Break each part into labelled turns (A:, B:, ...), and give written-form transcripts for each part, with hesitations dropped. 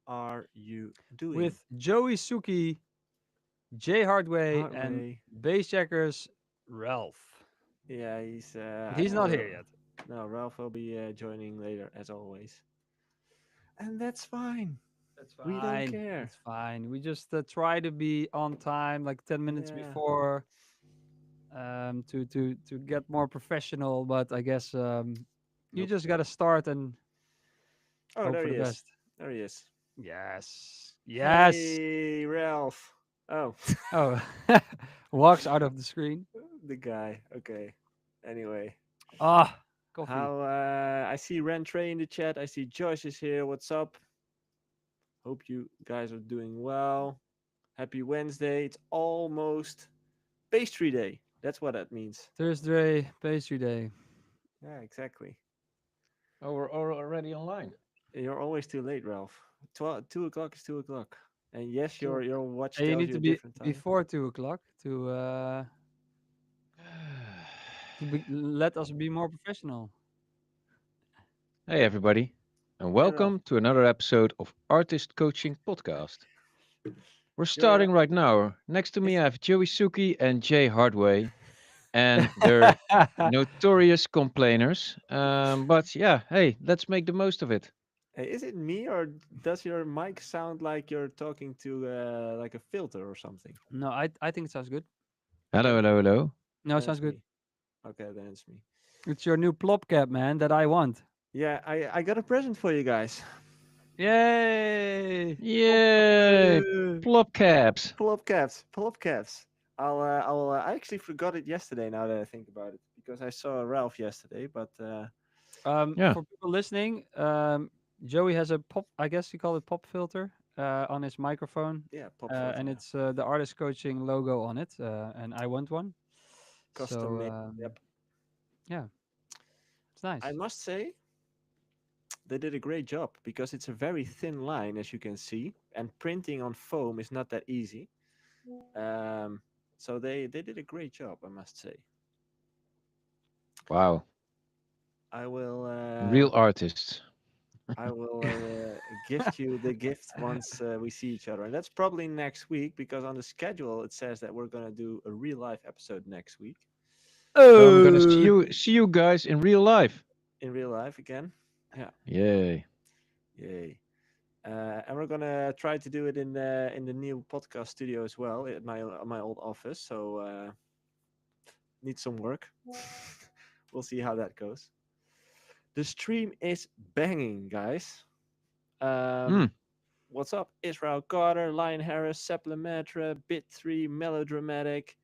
A: are you doing?
B: with JoeySuki, J Hardway, and
A: Hardway.
B: Bassjackers Ralph.
A: Yeah, he's. I
B: He's
A: think
B: not here yet.
A: no, Ralph will be joining later as always, and that's fine.
B: That's
A: We don't
B: fine.
A: care.
B: That's fine. We just try to be on time, like 10 minutes
A: Yeah.
B: before, to get more professional. But I guess you
A: Nope.
B: just gotta start and
A: Oh,
B: hope
A: there
B: for
A: he
B: the
A: is.
B: best.
A: There he is.
B: Yes. Yes.
A: Hey, Ralph. Oh,
B: Oh, walks out of the screen.
A: the guy. Okay. Anyway,
B: Ah, coffee.
A: how? I see Ren Trey in the chat. I see Joyce is here. What's up? Hope you guys are doing well. Happy Wednesday. It's almost pastry day. That's what that means.
B: Thursday, pastry day.
A: Yeah, exactly.
C: Oh, we're already online.
A: You're always too late, Ralph. 2 o'clock is 2 o'clock. And yes,
C: Two.
A: your watch
B: And you
A: tells
B: need
A: you
B: to
A: a
B: be
A: different time.
B: before 2 o'clock to let us be more professional.
C: Hey, everybody, and
A: Hey, Ralph.
C: welcome to another episode of Artist Coaching Podcast. We're
A: You're
C: starting right now. Next to me,
A: it's
C: I have JoeySuki and Jay Hardway, and they're notorious complainers. But yeah, hey, let's make the most of it.
A: Hey, is it me or does your mic sound like you're talking to like a filter or something?
B: No, I think it sounds good.
A: Okay,
C: Hello, hello, hello.
B: No, it
A: then
B: sounds
A: it's
B: good.
A: me. Okay, then it's me.
B: It's your new plop cap, man, that I want.
A: Yeah, I got a present for you guys.
B: Yay!
C: Yay! Plop caps.
A: Pull up caps, pull up caps. I actually forgot it yesterday. Now that I think about it, because I saw Ralph yesterday. But
C: Yeah.
B: For people listening, Joey has a pop. I guess you call it pop filter on his microphone,
A: yeah, pop filter,
B: and
A: yeah,
B: it's the artist coaching logo on it. And I want one.
A: custom
B: So
A: made. Yep.
B: yeah, it's
A: I
B: nice.
A: must say they did a great job because it's a very thin line, as you can see, and printing on foam is not that easy. Um, so they did a great job, I must say.
C: Wow.
A: I will
C: Real artists.
A: gift you the gift once we see each other, and that's probably next week because on the schedule it says that we're gonna do a real life episode next week.
C: So I'm gonna see
B: Oh,
C: you guys in real life.
A: In real life again. Yeah,
C: Yay.
A: yay. And we're gonna try to do it in the new podcast studio as well at my old office. So need some work. We'll see how that goes. The stream is banging, guys.
C: Hmm.
A: Um, what's up? Israel Carter, Lion Harris, Seplemetra, Bit3, Melodramatic.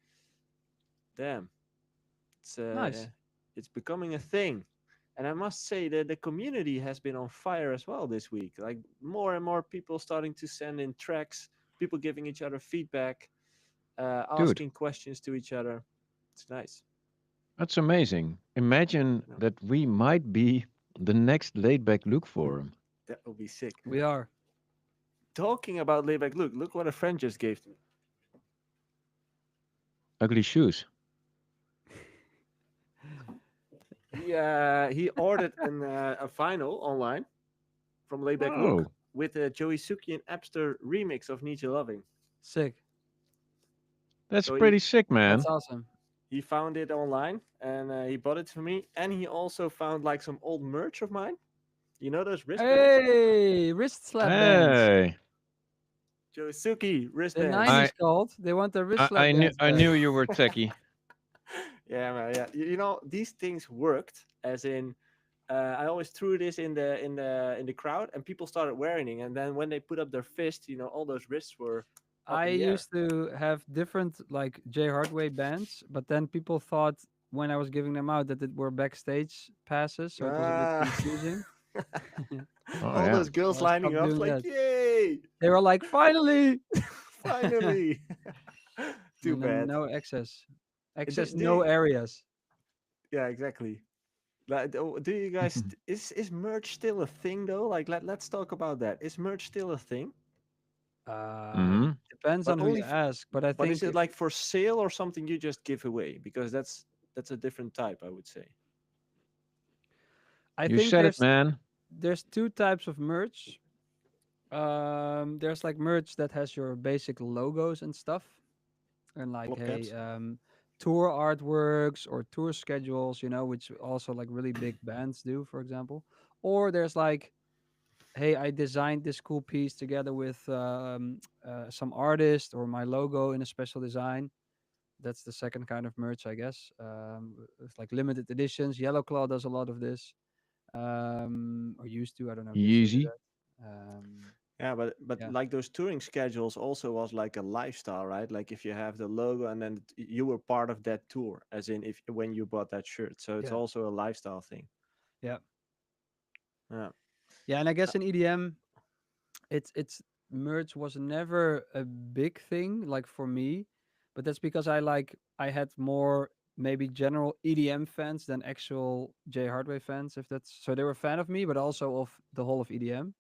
A: Damn,
B: nice.
A: it's becoming a thing. And I must say that the community has been on fire as well this week. Like more and more people starting to send in tracks, people giving each other feedback,
C: Dude,
A: asking questions to each other. It's nice.
C: that's amazing. Imagine
A: No,
C: that we might be the next laid back look forum.
A: that would be sick.
B: We are.
A: Talking about layback, look what a friend just gave to me.
C: Ugly shoes.
A: He ordered a vinyl online from Layback Look
C: Oh,
A: with a JoeySuki and Abster remix of Need You Loving.
B: Sick.
C: that's
A: So
C: pretty sick,
B: That's
C: man.
B: awesome.
A: he found it online and he bought it for me. And he also found like some old merch of mine. You know those wristbands?
B: Hey, wrist slap bands.
C: Hey,
A: JoeySuki
B: The
A: wristbands.
C: I,
B: 90s called. They want their wrist slap bands
C: I
B: back.
C: knew you were techie.
A: Yeah, man. Yeah, you know these things worked. As in, I always threw this in the crowd, and people started wearing it. And then when they put up their fist, all those wrists were up
B: I
A: in the air.
B: used to have different like J Hardway bands, but then people thought when I was giving them out that it were backstage passes, so it was a bit
A: Ah.
B: confusing.
C: Oh
A: All
C: yeah,
A: those
B: So
A: girls
B: I
A: lining
B: stopped
A: up
B: doing
A: like,
B: that.
A: yay!
B: They were like, finally!
A: Finally. Too
B: And then
A: bad.
B: no access.
A: Do,
B: Access
A: do
B: no
A: you,
B: areas.
A: yeah, exactly. Like, do you guys is merch still a thing though? Like let's talk about that. Is merch still a thing?
C: hmm
B: Depends
A: But
B: on who
A: only
B: you ask, but I
A: but is
B: think
A: it
B: if
A: like for sale or something you just give away? Because that's a different type, I would say.
B: I
C: You
B: think
C: said it, man.
B: there's two types of merch. There's like merch that has your basic logos and stuff, and like hey,
A: Plopkats.
B: tour artworks or tour schedules, which also like really big bands do, for example. Or there's like, hey, I designed this cool piece together with some artist or my logo in a special design. That's the second kind of merch, I guess. It's like limited editions. Yellow Claw does a lot of this, or used to. I don't know if they still do
C: Easy.
B: that.
A: Yeah, but
B: Yeah,
A: like those touring schedules also was like a lifestyle, right? Like if you have the logo and then you were part of that tour, as in if when you bought that shirt. So it's
B: yeah,
A: also a lifestyle thing.
B: yeah,
A: Yeah.
B: yeah. And I
A: Uh,
B: guess in EDM, it's merch was never a big thing like for me, but that's because I had more maybe general EDM fans than actual J Hardway fans, if that's so. They were a fan of me, but also of the whole of EDM.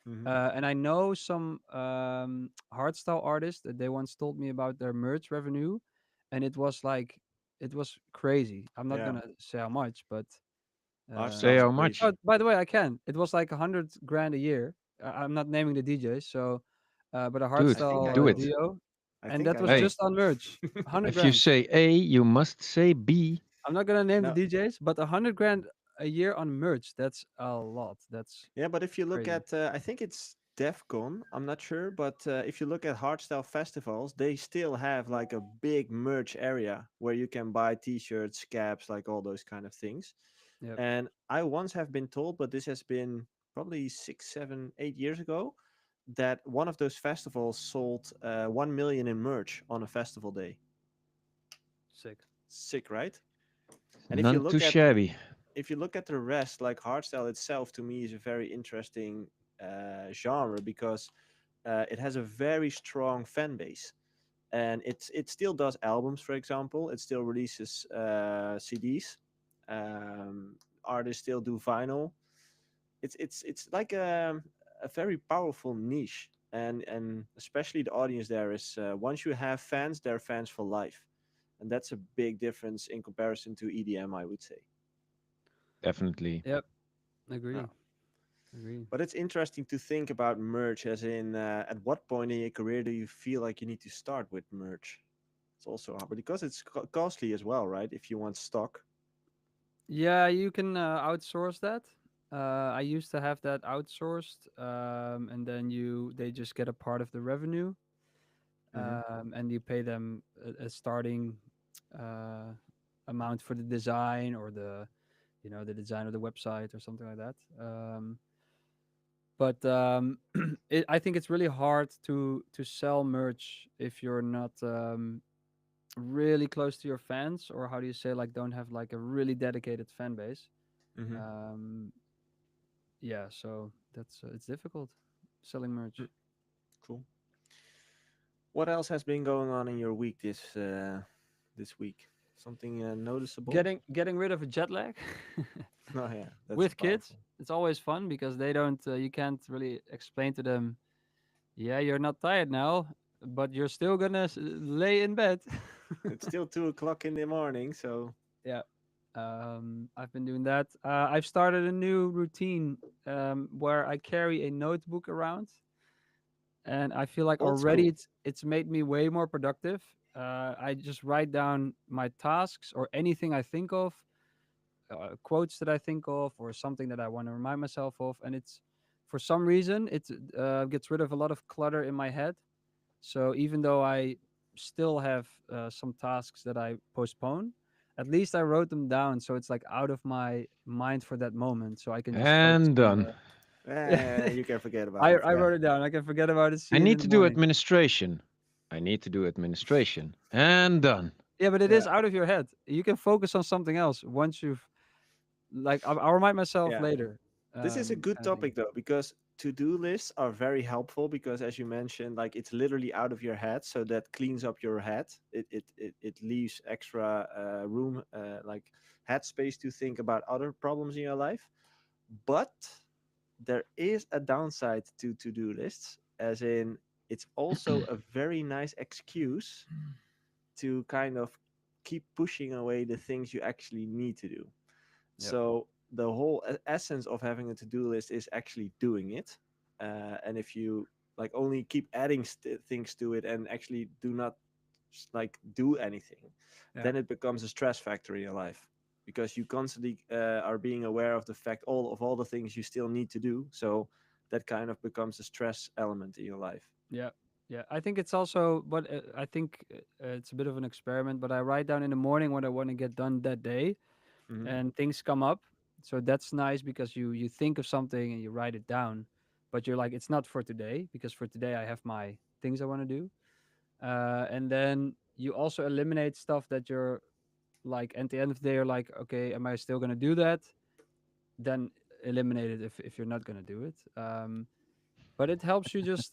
A: mhm.
B: And I know some hardstyle artists that they once told me about their merch revenue, and it was crazy. I'm not
A: Yeah.
B: gonna say how much, but
A: Our
C: Say
A: style's
B: um,
C: how
A: crazy.
C: much.
B: oh, by the way, I can. It was like 100 grand a year. I'm not naming the DJs, so but a
A: I
C: Dude,
A: think I
B: hardstyle
C: do
A: know.
C: it.
B: duo,
A: I
B: and
A: think
B: that
A: I
B: was
A: know.
C: Hey,
B: just on merch. 100
C: if you
B: grand.
C: say A, you must say B.
B: I'm not gonna name the
A: No.
B: DJs, but 100 grand a year on merch. That's a lot. That's
A: Yeah, but if you look
B: crazy.
A: at, I think it's DEFCON. I'm not sure, but if you look at hardstyle festivals, they still have like a big merch area where you can buy T-shirts, caps, like all those kind of things.
B: Yep.
A: And I once have been told, but this has been probably 6, 7, 8 years ago, that one of those festivals sold 1 million in merch on a festival day.
B: Sick.
A: Sick, right? And
C: None too shabby.
A: if you look at the rest, like hardstyle itself, to me is a very interesting genre because it has a very strong fan base, and it still does albums. For example, it still releases CDs. Artists still do vinyl. It's like a very powerful niche, and especially the audience there is once you have fans, they're fans for life, and that's a big difference in comparison to EDM, I would say.
C: Definitely.
B: Yep.
A: Yeah.
B: Agree. Agree.
A: But it's interesting to think about merch, as in at what point in your career do you feel like you need to start with merch? It's also hard because it's costly as well, right? If you want stock.
B: Yeah, you can outsource that. I used to have that outsourced, and then they just get a part of the revenue,
A: Hmm.
B: and you pay them a starting uh, amount for the design or the design of the website or something like that. But I think it's really hard to sell merch if you're not really close to your fans, or how do you say, like, don't have like a really dedicated fan base.
A: Hmm.
B: Um, yeah, so that's it's difficult selling merch.
A: Cool. What else has been going on in your week this week? Something noticeable?
B: Getting rid of a jet lag
A: Oh yeah, that's
B: with kids.
A: powerful.
B: It's always fun because they don't. You can't really explain to them. Yeah, you're not tired now, but you're still gonna lay in bed.
A: It's still 2 o'clock in the morning, so
B: Yeah. I've been doing that. I've started a new routine where I carry a notebook around, and I feel like
A: old
B: already
A: school.
B: it's made me way more productive. I just write down my tasks or anything I think of, quotes that I think of, or something that I want to remind myself of, and it's for some reason it gets rid of a lot of clutter in my head. So even though I still have some tasks that I postpone, at least I wrote them down, so it's like out of my mind for that moment, so I can just focus
C: And
B: on
C: done.
B: the.
A: You can forget about it.
B: I
A: Yeah.
B: wrote it down. I can forget about it.
C: I
B: See it
C: need
B: in the
C: to do
B: morning.
C: administration. I need to do administration. And done.
B: Yeah, but it
A: Yeah.
B: is out of your head. You can focus on something else once you've like. I'll remind myself
A: Yeah.
B: later.
A: This is a good
B: Kind of thing.
A: topic though, because to-do lists are very helpful because as you mentioned, like it's literally out of your head, so that cleans up your head. It leaves extra room, like headspace to think about other problems in your life. But there is a downside to-do lists, as in it's also a very nice excuse to kind of keep pushing away the things you actually need to do.
B: Yep.
A: So the whole essence of having a to-do list is actually doing it. And if you like only keep adding things to it and actually do not like do anything,
B: Yeah.
A: then it becomes a stress factor in your life because you constantly are being aware of the fact all the things you still need to do. So that kind of becomes a stress element in your life.
B: Yeah, yeah. I think it's also, but I think it's a bit of an experiment. But I write down in the morning what I want to get done that day,
A: Hmm.
B: and things come up. So that's nice because you think of something and you write it down, but you're like, it's not for today because for today I have my things I want to do. And then you also eliminate stuff that you're like at the end of the day you're like, okay, am I still gonna do that? Then eliminate it if you're not gonna do it. But it helps you just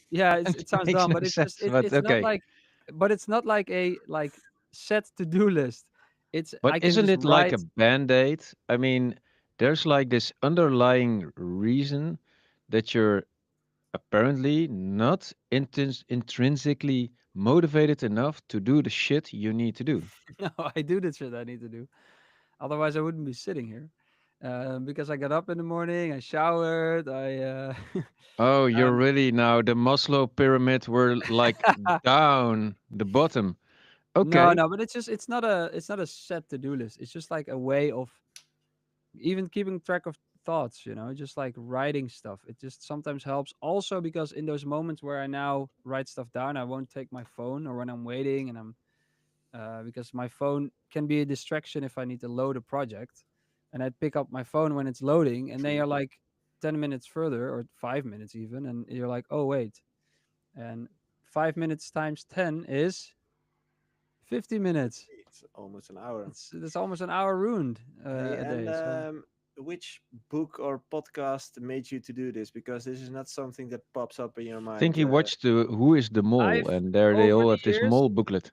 B: yeah, it
C: It
B: sounds
C: makes
B: dumb,
C: no
B: but it's just
C: sense, but
B: it's not
C: okay.
B: like, but it's not like a like set to-do list. It's
C: But
B: I can
C: isn't
B: just
C: it like a
B: write.
C: band-aid? I mean, there's like this underlying reason that you're apparently not intrinsically motivated enough to do the shit you need to do.
B: No, I do the shit I need to do. Otherwise I wouldn't be sitting here. Because I got up in the morning, I showered, I
C: Oh, you're
B: um
C: really now the Maslow pyramid. We're like down the bottom.
B: no,
C: Okay.
B: no, but it's not a set to-do list. It's just like a way of even keeping track of thoughts, just like writing stuff. It just sometimes helps also because in those moments where I now write stuff down, I won't take my phone, or when I'm waiting and I'm because my phone can be a distraction if I need to load a project, and I pick up my phone when it's loading, and then
A: True.
B: you're like 10 minutes further or 5 minutes even, and you're like, oh wait, and 5 minutes times 10 is 50 minutes.
A: It's almost an hour.
B: It's almost an hour ruined
A: Hey,
B: a
A: and
B: day. So
A: which book or podcast made you to do this? Because this is not something that pops up in your
C: I think
A: mind.
C: he watched the Who is the Mole,
B: I've
C: and there they
B: over
C: all
B: the
C: have this
B: years,
C: mole booklet.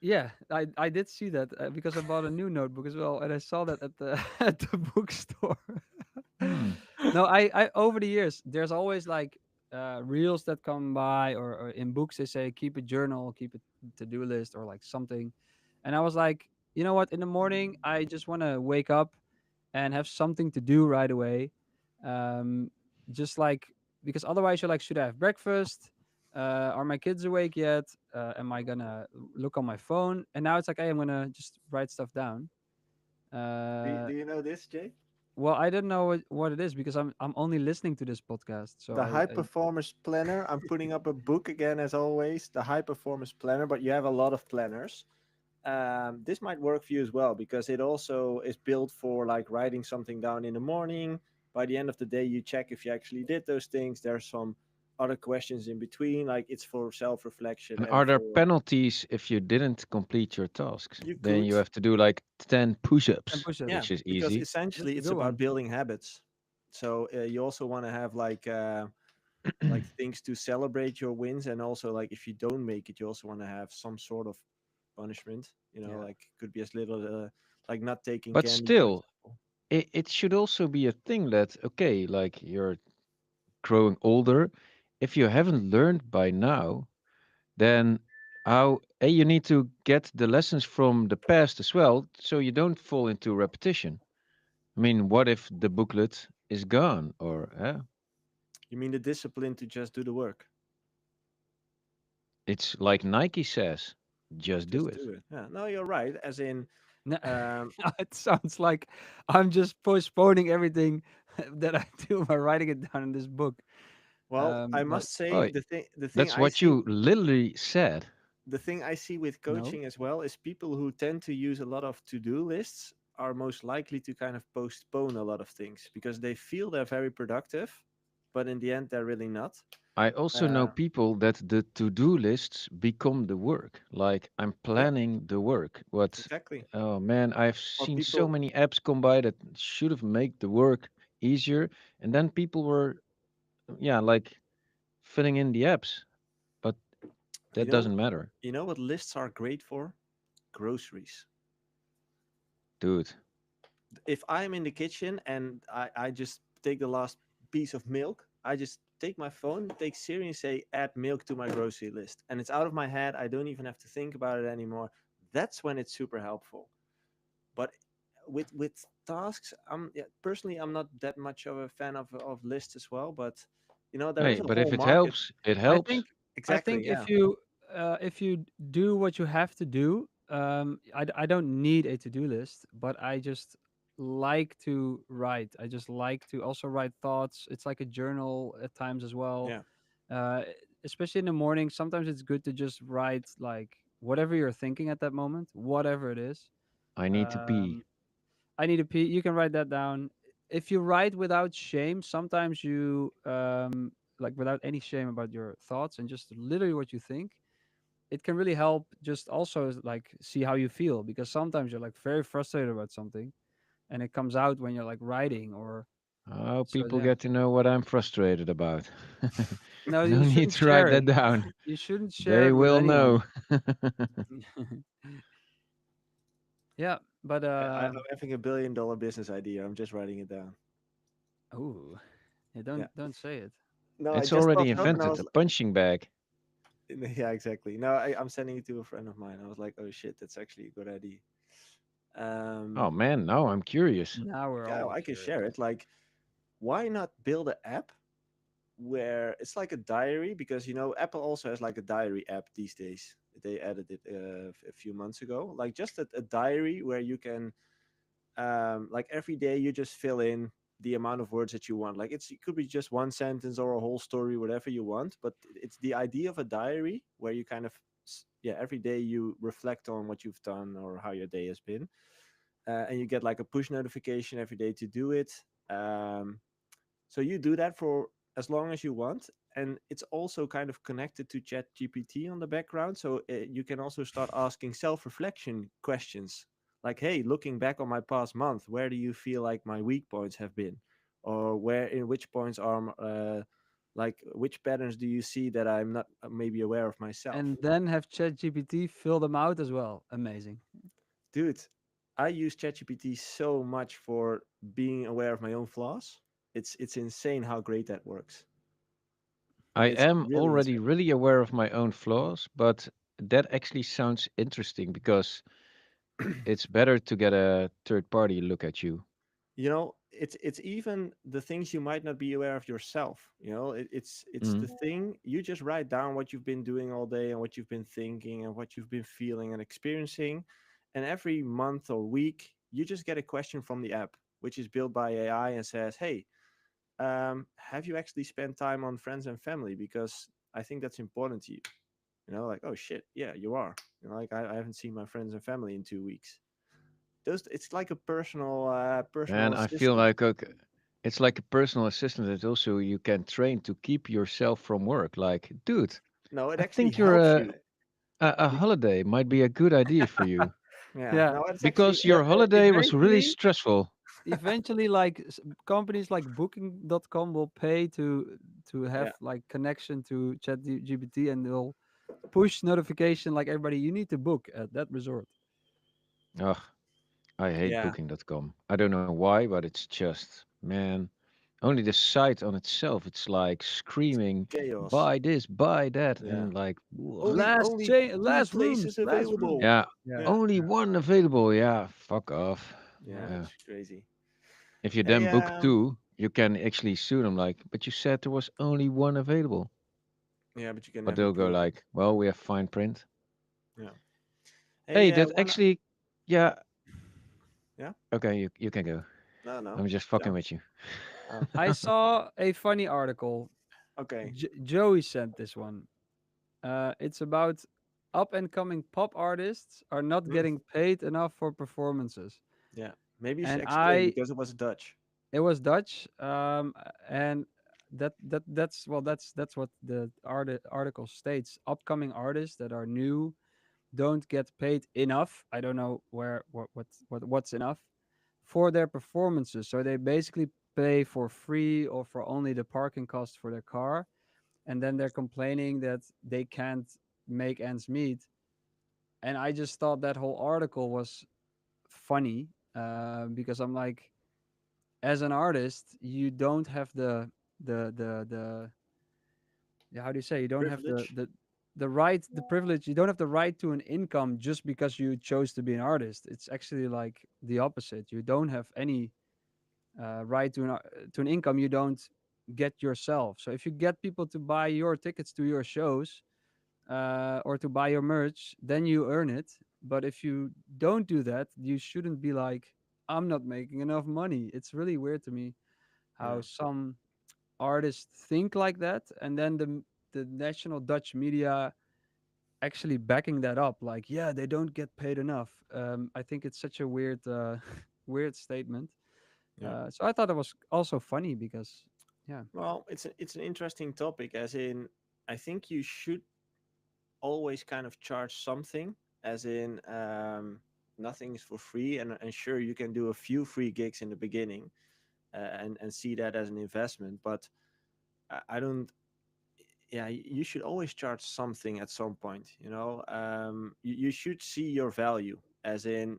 B: yeah, I did see that because I bought a new notebook as well, and I saw that at the at the bookstore.
C: Hmm.
B: No, I over the years, there's always like reels that come by, or in books they say keep a journal, keep a to-do list, or like something, and I was like, you know what? In the morning, I just want to wake up and have something to do right away. Um, just like, because otherwise you're like, should I have breakfast? Are my kids awake yet? Am I gonna look on my phone? And now it's like, hey, I'm gonna just write stuff down. Uh,
A: Do you know this, Jay?
B: well, I don't know what it is because I'm only listening to this podcast. So
A: The High
B: I
A: Performance Planner. I'm putting up a book again, as always. The High Performance Planner, but you have a lot of planners. This might work for you as well because it also is built for like writing something down in the morning. By the end of the day, you check if you actually did those things. There's some other questions in between, like it's for self reflection
C: And
A: and
C: are there
A: for
C: penalties if you didn't complete your tasks?
A: you
C: Then
A: could.
C: you have to do like 10
B: and
C: push-ups,
A: Yeah,
B: push-ups.
C: which is
A: because
C: easy.
A: essentially
B: That's a
A: it's
B: good
A: about
B: one.
A: building habits. So you also want to have like things to celebrate your wins, and also like if you don't make it, you also want to have some sort of punishment.
B: Yeah.
A: Like could be as little like not taking
C: But
A: candy, for
C: still,
A: example.
C: it should also be a thing that, okay, like you're growing older. If you haven't learned by now, then how you need to get the lessons from the past as well, so you don't fall into repetition. I mean, what if the booklet is gone, or
A: You mean the discipline to just do the work,
C: it's like Nike says, just do
A: just
C: it.
A: do it. Yeah, no, you're right. As in,
B: No,
A: um,
B: it sounds like I'm just postponing everything that I do by writing it down in this book.
A: well, I
B: But
A: must say
C: Oh,
A: the thing
C: that's
A: I
C: what
A: see
C: you literally said.
A: the thing I see with
B: no.
A: coaching as well is people who tend to use a lot of to-do lists are most likely to kind of postpone a lot of things because they feel they're very productive, but in the end they're really not.
C: I also know
A: Uh,
C: people that the to-do lists become the work. Like I'm
A: yeah,
C: planning the work. What?
A: exactly.
C: Oh man, I've
A: Or
C: seen so
A: people,
C: many apps come by that should have made the work easier, and then people were, yeah, like filling in the apps, but
A: you
C: that
A: know,
C: doesn't matter,
A: you know what lists are great for? Groceries.
C: dude.
A: If I'm in the kitchen and I just take the last piece of milk, I just take my phone, take Siri, and say add milk to my grocery list, and it's out of my head. I don't even have to think about it anymore. That's when it's super helpful. But with tasks, personally I'm not that much of a fan of lists as well. But There is
C: Hey,
A: a
C: but if
A: whole
C: it
A: market.
C: helps, it
B: I
C: helps.
B: think I
A: Exactly.
B: think
A: Yeah.
B: if you do what you have to do, I don't need a to-do list, but I just like to write. I just like to also write thoughts. It's like a journal at times as well.
A: Yeah.
B: Uh, Especially in the morning, sometimes it's good to just write like whatever you're thinking at that moment, whatever it is.
C: I need to pee.
B: Um, I need a pee. You can write that down. If you write without shame, sometimes you like without any shame about your thoughts and just literally what you think, it can really help just also like see how you feel because sometimes you're like very frustrated about something and it comes out when you're like writing or
C: Oh,
B: so
C: people
B: yeah.
C: get to know what I'm frustrated about.
B: No,
C: No
B: you
C: need
B: shouldn't
C: to write
B: share it.
C: that down.
B: You shouldn't share
C: They
B: it with
C: will
B: anyone.
C: know.
B: Yeah, but
A: I'm having $1 billion business idea. I'm just writing it down.
B: oh, yeah,
A: Yeah.
B: don't say it.
A: No, I
C: It's
A: just
C: already
A: popped up and I
C: invented,
A: was
C: a punching bag.
A: yeah, exactly. No, I'm sending it to a friend of mine. I was like, oh shit, that's actually a good idea.
C: Oh
A: Um,
C: man, now I'm curious.
B: Now we're
A: yeah,
B: all
A: I can share
B: curious.
A: it. Like, why not build an app where it's like a diary? Because Apple also has like a diary app these days. They added it a few months ago. Like just a diary where you can like every day you just fill in the amount of words that you want. Like it could be just one sentence or a whole story, whatever you want, but it's the idea of a diary where you kind of yeah, every day you reflect on what you've done or how your day has been, and you get like a push notification every day to do it. um, so you do that for as long as you want, and it's also kind of connected to Chat GPT on the background. So you can also start asking self-reflection questions, like, "Hey, looking back on my past month, where do you feel like my weak points have been, or where in which points are like which patterns do you see that I'm not maybe aware of myself?"
B: And then have ChatGPT fill them out as well. Amazing.
A: Dude, I use ChatGPT so much for being aware of my own flaws. It's insane how great that works.
C: I
A: It's
C: am
A: really
C: already
A: insane.
C: really aware of my own flaws, but that actually sounds interesting because it's better to get a third party look at you.
A: It's even the things you might not be aware of yourself. It's
C: Mm.
A: the thing you just write down what you've been doing all day and what you've been thinking and what you've been feeling and experiencing, and every month or week you just get a question from the app, which is built by AI and says, "Hey, have you actually spent time on friends and family? Because I think that's important to you." Like, oh shit, yeah, you are. Like I haven't seen my friends and family in 2 weeks. It's like a personal
C: And I feel
A: assistant.
C: like okay, it's like a personal assistant that also you can train to keep yourself from work. Like, dude,
A: No, it
C: I
A: actually
C: think your
A: helps you.
C: a
A: Be-
C: holiday might be a good idea for you
A: yeah,
B: Yeah.
A: no, it's actually
C: because your holiday was really
A: eventually.
C: stressful.
B: Eventually like companies like booking.com will pay to have
A: Yeah,
B: like connection to ChatGPT and they'll push notification like everybody you need to book at that resort.
C: Ugh, I hate
A: yeah,
C: booking.com. I don't know why, but it's just, man, only the site on itself, it's like
A: it's
C: screaming,
A: chaos.
C: buy this, buy that,
A: Yeah,
C: and like, ugh.
A: only two
B: Last
A: places
B: rooms, last rooms.
A: available.
C: Yeah,
B: Yeah,
A: Yeah,
C: only
B: yeah.
C: one available. Yeah, fuck off.
A: yeah,
C: Yeah.
A: it's crazy.
C: If you
A: Hey,
C: then book two, you can actually sue them like, but you said there was only one available.
A: yeah, but you can
C: But
A: never
C: they'll go
A: prove it.
C: like, well, we have fine print.
A: Yeah.
C: Hey,
A: Hey,
C: that
A: one.
C: actually, yeah,
A: Yeah.
C: okay, you can go.
A: No, no.
C: I'm just fucking
A: Jump.
C: with you.
A: Oh,
B: I saw a funny article.
A: okay.
B: Joey sent this one. It's about up and coming pop artists are not
A: Mm,
B: getting paid enough for performances.
A: yeah. Maybe you should
B: And
A: explain
B: I
A: because it was Dutch.
B: it was Dutch, and that's what the article states. Upcoming artists that are new don't get paid enough. I don't know what's enough for their performances. So they basically pay for free or for only the parking cost for their car, and then they're complaining that they can't make ends meet. And I just thought that whole article was funny because I'm like, as an artist, you don't have the yeah, how do you say, you don't have
A: Privilege.
B: the right, the privilege, you don't have the right to an income just because you chose to be an artist. It's actually like the opposite. You don't have any right to an income. You don't. get yourself. So if you get people to buy your tickets to your shows, or to buy your merch, then you earn it. But if you don't do that, you shouldn't be like, I'm not making enough money. It's really weird to me how
A: Yeah.
B: some artists think like that, and then the national Dutch media actually backing that up, like, yeah, they don't get paid enough. I think it's such a weird weird statement.
A: Yeah.
B: So I thought it was also funny because, yeah,
A: Well, it's an interesting topic, as in I think you should always kind of charge something, as in nothing is for free, and sure you can do a few free gigs in the beginning, and see that as an investment, but I don't. Yeah, you should always charge something at some point. You should see your value, as in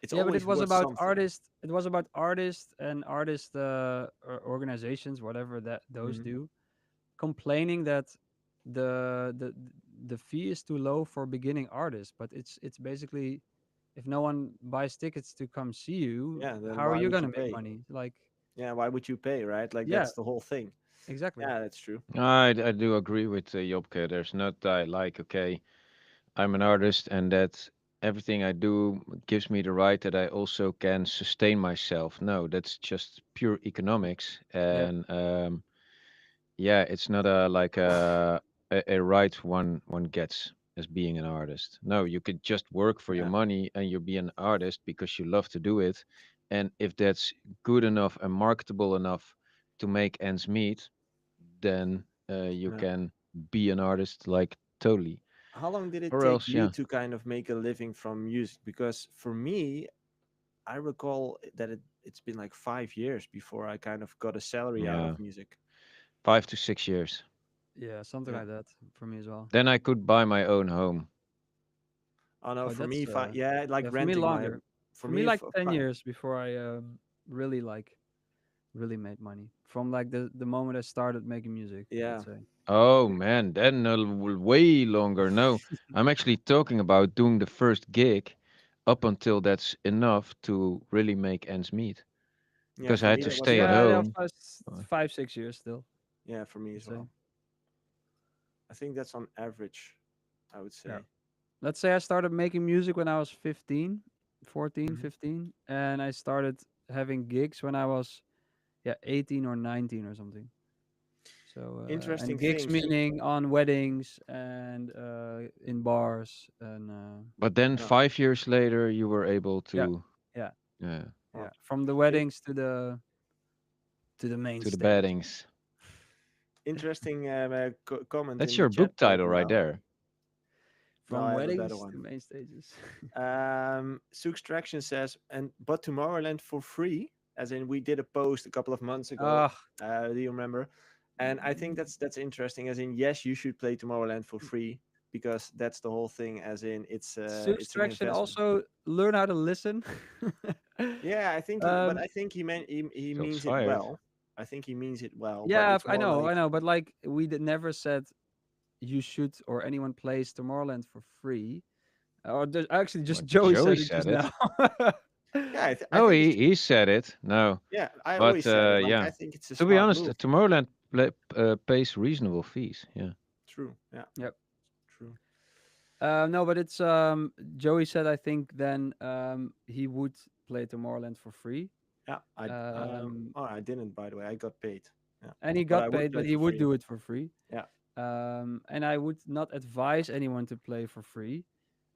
A: it's
B: yeah. But
A: always worth something.
B: it was about artists and artist organizations, whatever that those
A: Hmm.
B: do, complaining that the the the fee is too low for beginning artists. But it's basically, if no one buys tickets to come see you,
A: Yeah, then
B: how are
A: why
B: you
A: would
B: gonna
A: you
B: make
A: pay?
B: money? Like,
A: Yeah, why would you pay, right? Like,
B: yeah,
A: that's the whole thing.
B: exactly.
A: Yeah, that's true.
C: I do agree with Jobke. There's not like, okay, I'm an artist and that everything I do gives me the right that I also can sustain myself. No, that's just pure economics.
B: Yeah,
C: And yeah, it's not a like a right one gets as being an artist. No, you could just work for your
A: Yeah.
C: money and you be an artist because you love to do it. And if that's good enough and marketable enough to make ends meet, then you
A: Yeah.
C: can be an artist like totally.
A: How long did it
C: Or
A: take
C: else,
A: you
C: yeah,
A: to kind of make a living from music? Because for me, I recall that it's been like 5 years before I kind of got a salary out
C: yeah,
A: of music.
C: 5 to 6 years.
B: yeah, something
A: Yeah.
B: like that for me as well.
C: Then I could buy my own home.
A: Oh no,
B: Oh,
A: for
B: that's
A: me, yeah, like
B: yeah, for me
A: renting my.
B: longer.
A: For
B: For me,
A: me,
B: like 10 years before I really like really made money from like the moment I started making music.
A: yeah,
B: Let's say.
C: Oh man, then way longer. No, I'm actually talking about doing the first gig up until that's enough to really make ends meet.
A: yeah.
C: Because I
A: For
C: had
A: me,
C: to
A: that was
C: stay at
A: like,
B: Yeah, yeah,
C: home.
B: 5 6 years still.
A: yeah, for me as
B: Let's say.
A: well. I think that's on average, I would
B: Yeah.
A: say.
B: Let's say I started making music when I was 15, 14,
A: Hmm.
B: 15, and I started having gigs when I was, yeah, 18 or 19 or something. So
A: Interesting
B: and gigs
A: things.
B: meaning on weddings and in bars and
C: But then
A: Yeah.
C: 5 years later, you were able
B: yeah,
C: to,
B: yeah,
C: yeah,
B: yeah.
A: Well,
B: From the
A: in,
B: weddings to the main
C: to the
B: stage.
C: beddings.
A: interesting comment
C: That's
A: in the
C: your
A: chat
C: book
A: right
C: title right
A: now.
C: there.
A: No,
B: From
A: I have a better
B: weddings to
A: one.
B: main stages.
A: Subtraction says, and but Tomorrowland for free, as in we did a post a couple of months ago.
B: Ah,
A: Do you remember? And I think that's interesting. As in, yes, you should play Tomorrowland for free, because that's the whole thing. As in, it's an
B: subtraction
A: investment.
B: also learn how to listen.
A: Yeah, I think but
B: um,
A: I think he
C: Shots
A: means it
C: fired.
A: well. I think he means it well, but
B: yeah,
A: it's more
B: I
A: like,
B: know, but like we never said you should or anyone plays Tomorrowland for free. Or actually, just
C: What
B: Joey
C: Joey
B: said it
C: said
B: just
C: it.
B: now.
A: yeah, I
C: No,
A: think
C: he
A: it's,
C: he said it. No,
A: yeah. I
C: but
A: always said it. Like,
C: yeah.
A: I think it's a
C: To be
A: smart
C: honest,
A: move.
C: Tomorrowland pays reasonable fees. Yeah.
A: True. Yeah.
B: Yep.
A: True.
B: No, but it's Joey said I think then he would play Tomorrowland for free.
A: Yeah.
B: Um,
A: Oh, I didn't, by the way. I got paid. Yeah.
B: and he
A: But I
B: got
A: would
B: paid,
A: play
B: but he
A: for
B: would
A: free.
B: do it for free.
A: Yeah.
B: And I would not advise anyone to play for free.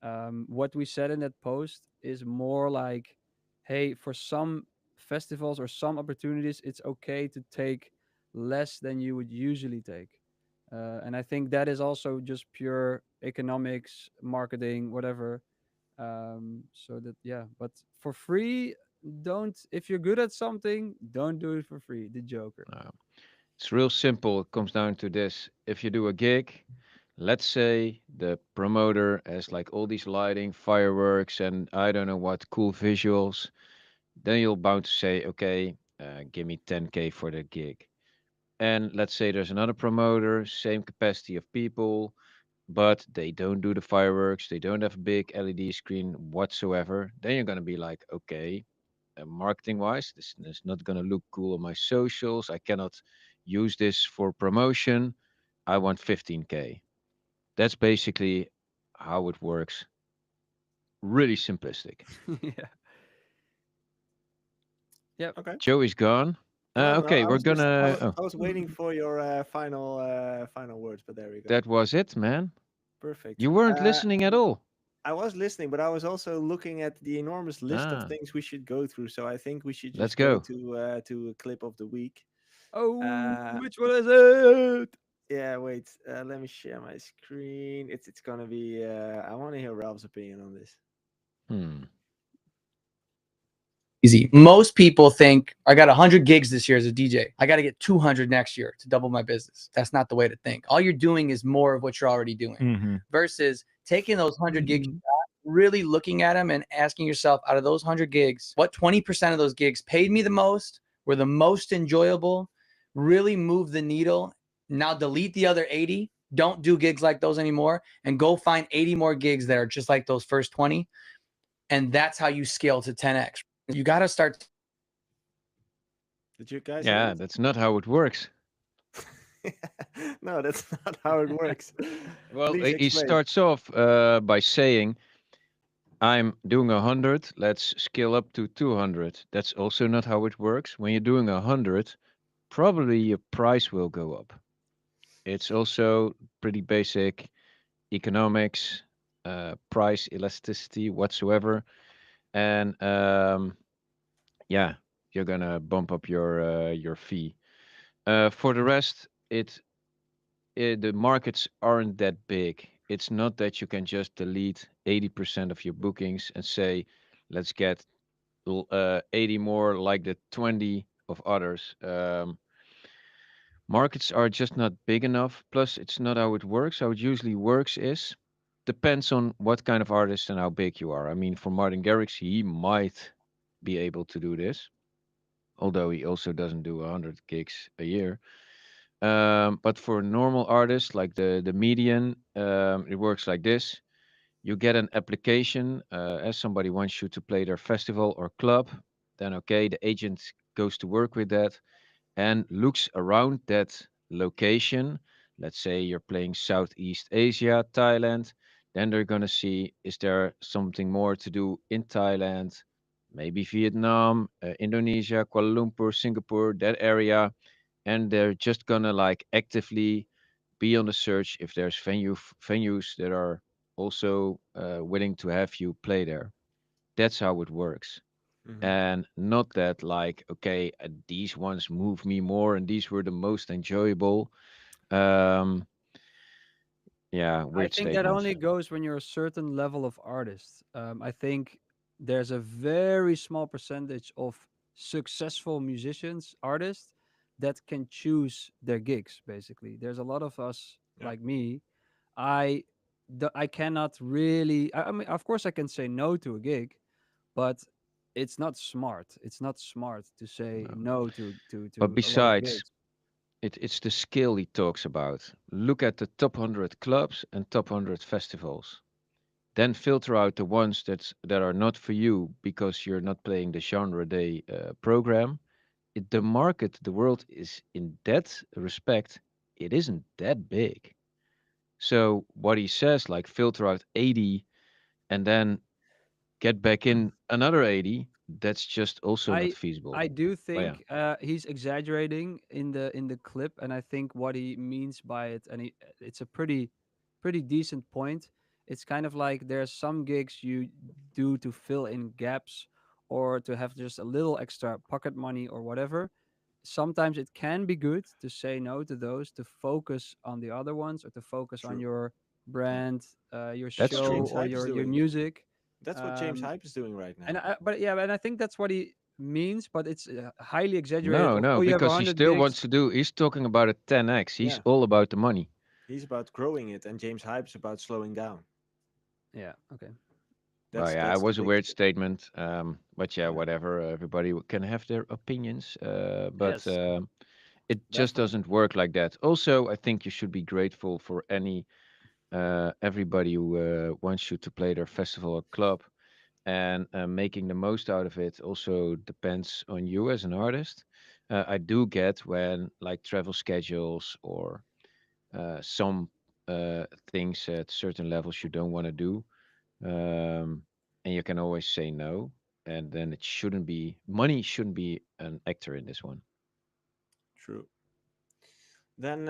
B: What we said in that post is more like, hey, for some festivals or some opportunities, it's okay to take less than you would usually take. And I think that is also just pure economics, marketing, whatever. So that, yeah, but for free, don't, if you're good at something, don't do it for free. The Joker.
C: Uh, it's real simple. It comes down to this. If you do a gig, let's say the promoter has like all these lighting, fireworks, and I don't know what cool visuals, then you're bound to say, okay, give me 10K for the gig. And let's say there's another promoter, same capacity of people, but they don't do the fireworks, they don't have a big LED screen whatsoever. Then you're gonna be like, okay, marketing wise. This is not going to look cool on my socials. I cannot use this for promotion. I want 15K. That's basically how it works. Really simplistic.
B: Yeah. Yep.
A: Okay.
C: Joey's gone.
A: No, no.
C: Okay, we're gonna. Oh,
A: I was waiting for your final words, but there we go.
C: that was it, man.
A: Perfect.
C: You weren't listening at all.
A: I was listening, but I was also looking at the enormous list of
C: Ah,
A: things we should go through. So I think we should
C: let's
A: just go
C: go.
A: to a clip of the week.
B: Oh,
A: Uh,
B: which one is it?
A: yeah, wait. Let me share my screen. It's gonna be. I want to hear Ralph's opinion on this.
C: Hmm.
D: Easy. Most people think I got 100 gigs this year as a DJ. I got to get 200 next year to double my business. That's not the way to think. All you're doing is more of what you're already doing versus taking those 100 gigs, really looking at them and asking yourself, out of those 100 gigs, what 20% of those gigs paid me the most, were the most enjoyable, really moved the needle. Now delete the other 80. Don't do gigs like those anymore and go find 80 more gigs that are just like those first 20. And that's how you scale to 10x. You got to start.
A: Did you guys hear
C: Yeah,
A: it?
C: that's not how it works.
A: No, that's not how it works.
C: Well,
A: Please
C: he
A: explain.
C: starts off by saying, I'm doing 100, let's scale up to 200. That's also not how it works. When you're doing 100, probably your price will go up. It's also pretty basic economics, price elasticity whatsoever. And yeah, you're gonna bump up your fee. For the rest, the markets aren't that big. It's not that you can just delete 80% of your bookings and say, let's get 80 more like the 20 of others. Markets are just not big enough. Plus, it's not how it works. How it usually works is depends on what kind of artist and how big you are. I mean, for Martin Garrix, he might be able to do this, although he also doesn't do 100 gigs a year. But for normal artists like the median, it works like this. You get an application as somebody wants you to play their festival or club. Then, okay, the agent goes to work with that and looks around that location. Let's say you're playing Southeast Asia, Thailand. Then they're going to see, is there something more to do in Thailand? Maybe Vietnam, Indonesia, Kuala Lumpur, Singapore, that area. And they're just going to like actively be on the search if there's venues that are also willing to have you play there. That's how it works.
A: Hmm.
C: And not that like, okay, these ones move me more and these were the most enjoyable. Um, yeah,
B: I
C: weird
B: think that
C: statement.
B: only goes when you're a certain level of artist. I think there's a very small percentage of successful musicians, artists, that can choose their gigs. Basically, there's a lot of us
A: Yeah.
B: like me. I I cannot really. I mean, of course, I can say no to a gig, but it's not smart. It's not smart to say
C: No.
B: no
C: But
B: to a lot of
C: besides,
B: gigs.
C: it's the skill he talks about. Look at the top 100 clubs and top 100 festivals. Then filter out the ones that are not for you because you're not playing the genre day program. The market, the world is in that respect, it isn't that big. So what he says, like filter out 80 and then get back in another 80, that's just also not
B: I
C: feasible.
B: I do
C: But yeah,
B: think he's exaggerating in the clip, and I think what he means by it, and it's a pretty decent point. It's kind of like there's some gigs you do to fill in gaps or to have just a little extra pocket money or whatever. Sometimes it can be good to say no to those to focus on the other ones or to focus on
A: True.
B: your
A: Yeah.
B: brand, your
A: That's
C: that's
A: what
B: show
C: true.
A: James
B: or
A: Hype is
B: your
A: doing.
B: music.
A: That's what James
B: Um,
A: Hype is doing right
B: and
A: now.
B: but yeah, and I think that's what he means, but it's highly exaggerated.
C: No,
B: Of
C: no,
B: oh, you have a
C: because he
B: hundred
C: still
B: gigs.
C: wants to do, he's talking about a 10x. He's
A: Yeah.
C: all about the money.
A: He's about growing it, and James Hype is about slowing down.
B: Yeah. Okay.
C: Well, yeah, it
A: That's the
C: was a
A: big.
C: weird statement. But yeah,
A: Yeah.
C: whatever. Everybody can have their opinions. But
B: Yes.
C: it just
A: Definitely.
C: doesn't work like that. Also, I think you should be grateful for everybody who wants you to play their festival or club. and making the most out of it also depends on you as an artist. I do get when like travel schedules or some things at certain levels you don't want to do, um, and you can always say no, and then it shouldn't be money shouldn't be an actor in this one.
A: True. Then,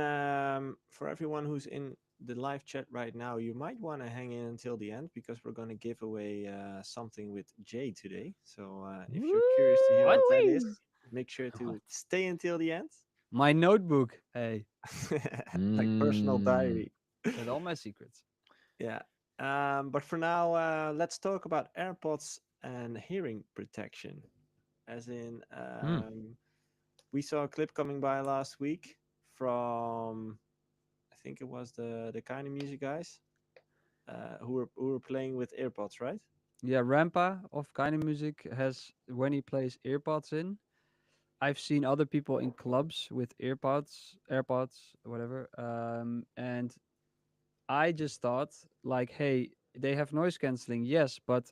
A: for everyone who's in the live chat right now, you might want to hang in until the end because we're going to give away something with Jay today. So, if you're curious to hear
B: What?
A: what that
C: Woo-wee!
A: is, make sure
B: What?
A: to stay until the end.
B: My notebook. Hey,
A: Like personal
C: Mm.
A: diary.
B: with all my secrets.
A: Yeah. But for now, let's talk about AirPods and hearing protection. As in,
C: Mm.
A: we saw a clip coming by last week from, I think it was the kind of music guys, who were playing with AirPods, right?
B: Yeah, Rampa of kind of music has when he plays earpods in. I've seen other people in clubs with AirPods, whatever. And I just thought, like, hey, they have noise canceling, yes, but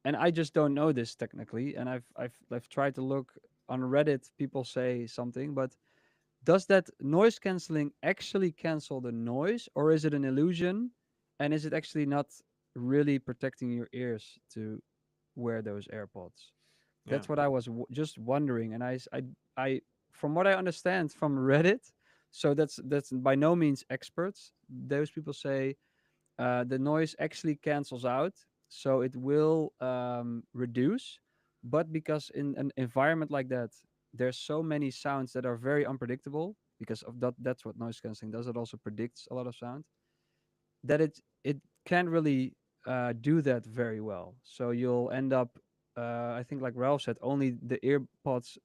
B: and I just don't know this technically. And I've tried to look on Reddit. People say something, but does that noise canceling actually cancel the noise, or is it an illusion? And is it actually not really protecting your ears to wear those AirPods?
A: Yeah.
B: That's what I was just wondering. And I, from what I understand from Reddit, so that's by no means experts. Those people say the noise actually cancels out, so it will reduce. But because in an environment like that, there's so many sounds that are very unpredictable because of that. That's what noise canceling does. It also predicts a lot of sound that it can't really do that very well. So you'll end up, I think, like Ralph said, only the earpods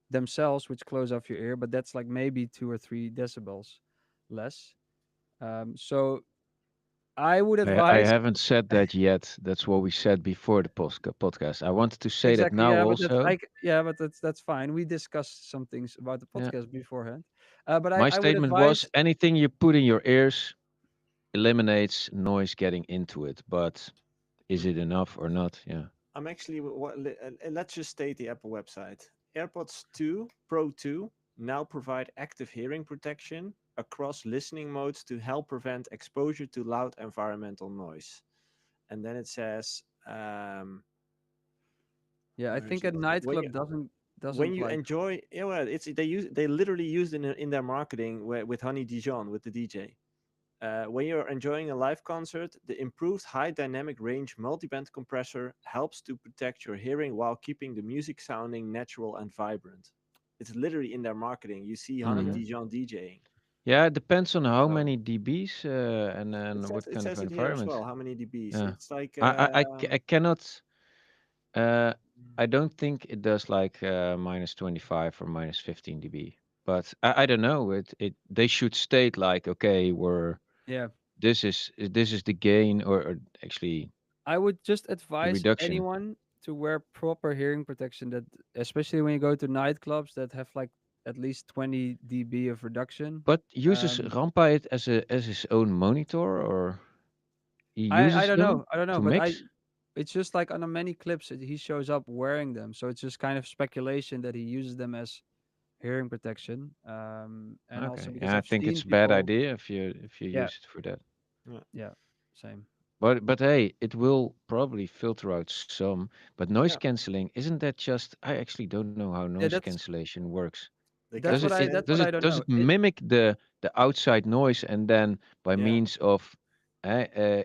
B: themselves, which close off your ear, but that's like maybe 2 or 3 decibels less. So I would
C: I
B: advise
C: haven't said that yet. That's what we said before the podcast. I wanted to say that
B: exactly,
C: now
B: yeah, but that's
C: also.
B: like, yeah, but that's fine. We discussed some things about the
C: Yeah.
B: podcast beforehand. But
C: My
B: I would
C: statement was
B: advise
C: anything you put in your ears eliminates noise getting into it, but is
A: Mm.
C: it enough or not? Yeah.
A: I'm actually, let's just state the Apple website. AirPods 2 Pro 2 now provide active hearing protection across listening modes to help prevent exposure to loud environmental noise. And then it says,
B: yeah, I
A: where is
B: think a
A: it?
B: nightclub
A: When
B: doesn't
A: you
B: like
A: enjoy, yeah, well, they literally used in their marketing with Honey Dijon with the DJ. When you're enjoying a live concert, the improved high dynamic range multiband compressor helps to protect your hearing while keeping the music sounding natural and vibrant. It's literally in their marketing. You see Honey
B: okay.
C: Hmm.
A: Dijon DJing.
C: Yeah, it depends on how
A: So
C: many dBs and what
A: it
C: kind of
A: says it here as well.
C: environment.
A: How many dBs?
C: Yeah.
A: It's like
C: I cannot. Uh, I don't think it does like minus 25 or minus 15 dB. But I don't know. It they should state like, okay, we're
B: Yeah,
C: this is the gain or actually
B: I would just
C: the
B: advise
C: reduction.
B: anyone to wear proper hearing protection, that especially when you go to nightclubs that have like at least 20 dB of reduction.
C: But uses
B: Um,
C: Rampa it as his own monitor or he
B: I
C: uses
B: don't
C: them
B: know. I don't know,
C: to
B: but
C: mix?
B: it's just like on the many clips he shows up wearing them. So it's just kind of speculation that he uses them as hearing protection. And also
C: Okay.
B: because
C: Yeah, I
B: I've
C: think
B: seen
C: it's a bad
B: people.
C: idea if you
B: Yeah,
C: use it for that.
A: yeah,
B: yeah, same.
C: But hey, it will probably filter out some. But noise
A: yeah.
C: canceling, isn't that just I actually don't know how
B: Yeah,
C: noise cancellation works.
A: They kind of said,
B: that's what I don't
C: Does
B: know.
C: it mimic the outside noise and then by
A: yeah,
C: means of uh, uh,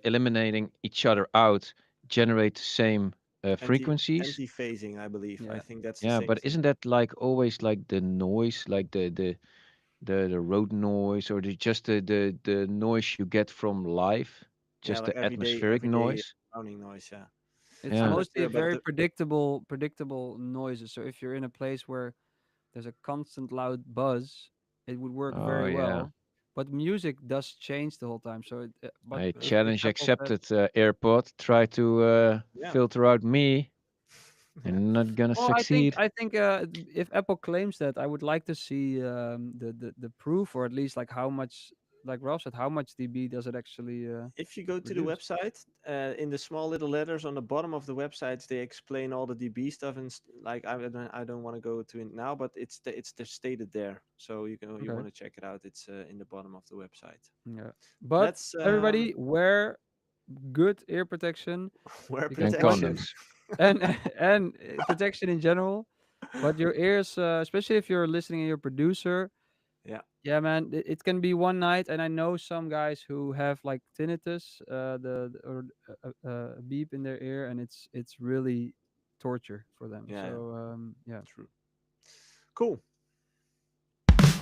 C: eliminating each other out generate the same frequencies?
A: anti-phasing, I believe. I
B: Yeah.
A: think that's the
C: Yeah,
A: same
C: but
A: thing.
C: isn't that like always like the noise, like the road noise or just the noise you get from live,
A: Yeah,
C: just
A: like
C: the atmospheric
A: everyday
C: noise?
A: surrounding noise. Yeah,
B: It's
C: Yeah.
B: mostly
A: but
B: very predictable noises. So if you're in a place where there's a constant loud buzz, it would work
C: Oh
B: very
C: yeah.
B: well. But music does change the whole time. So but
C: I
B: if
C: challenge
B: Apple said,
C: accepted, AirPod. Try to
A: yeah,
C: filter out me.
A: yeah.
C: I'm not gonna
B: well,
C: succeed.
B: I think if Apple claims that, I would like to see the proof, or at least like how much like Ralph said, how much dB does it actually
A: If you go to the
B: reduce?
A: website, in the small little letters on the bottom of the websites, they explain all the DB stuff and like I don't want to go to it now, but it's stated there, so you
B: Okay.
A: want to check it out. It's in the bottom of the website.
B: Yeah. But
A: Let's
B: everybody wear good ear protection
A: wear
B: because
C: And
B: one
A: protection.
C: condoms.
B: and and protection in general. But your ears, especially if you're listening and you're a producer,
A: Yeah,
B: yeah, man, it can be one night. And I know some guys who have like tinnitus, or a beep in their ear, and it's really torture for them.
A: yeah, yeah.
B: So yeah.
A: True. Cool.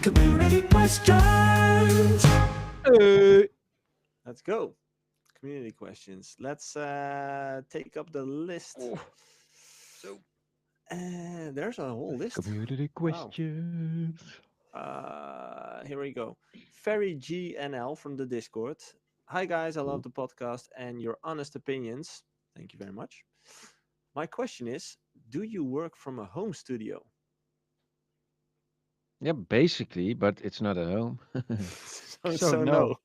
E: Community questions.
A: Let's go. Community questions. Let's take up the list.
B: Oh, so
A: And there's a whole list.
C: Community
A: Wow.
C: questions.
A: Here we go. Ferry GNL from the Discord. Hi guys, I love
C: Cool.
A: the podcast and your honest opinions. Thank you very much. My question is, do you work from a home studio?
C: Yeah, basically, but it's not at home.
B: so
A: So no.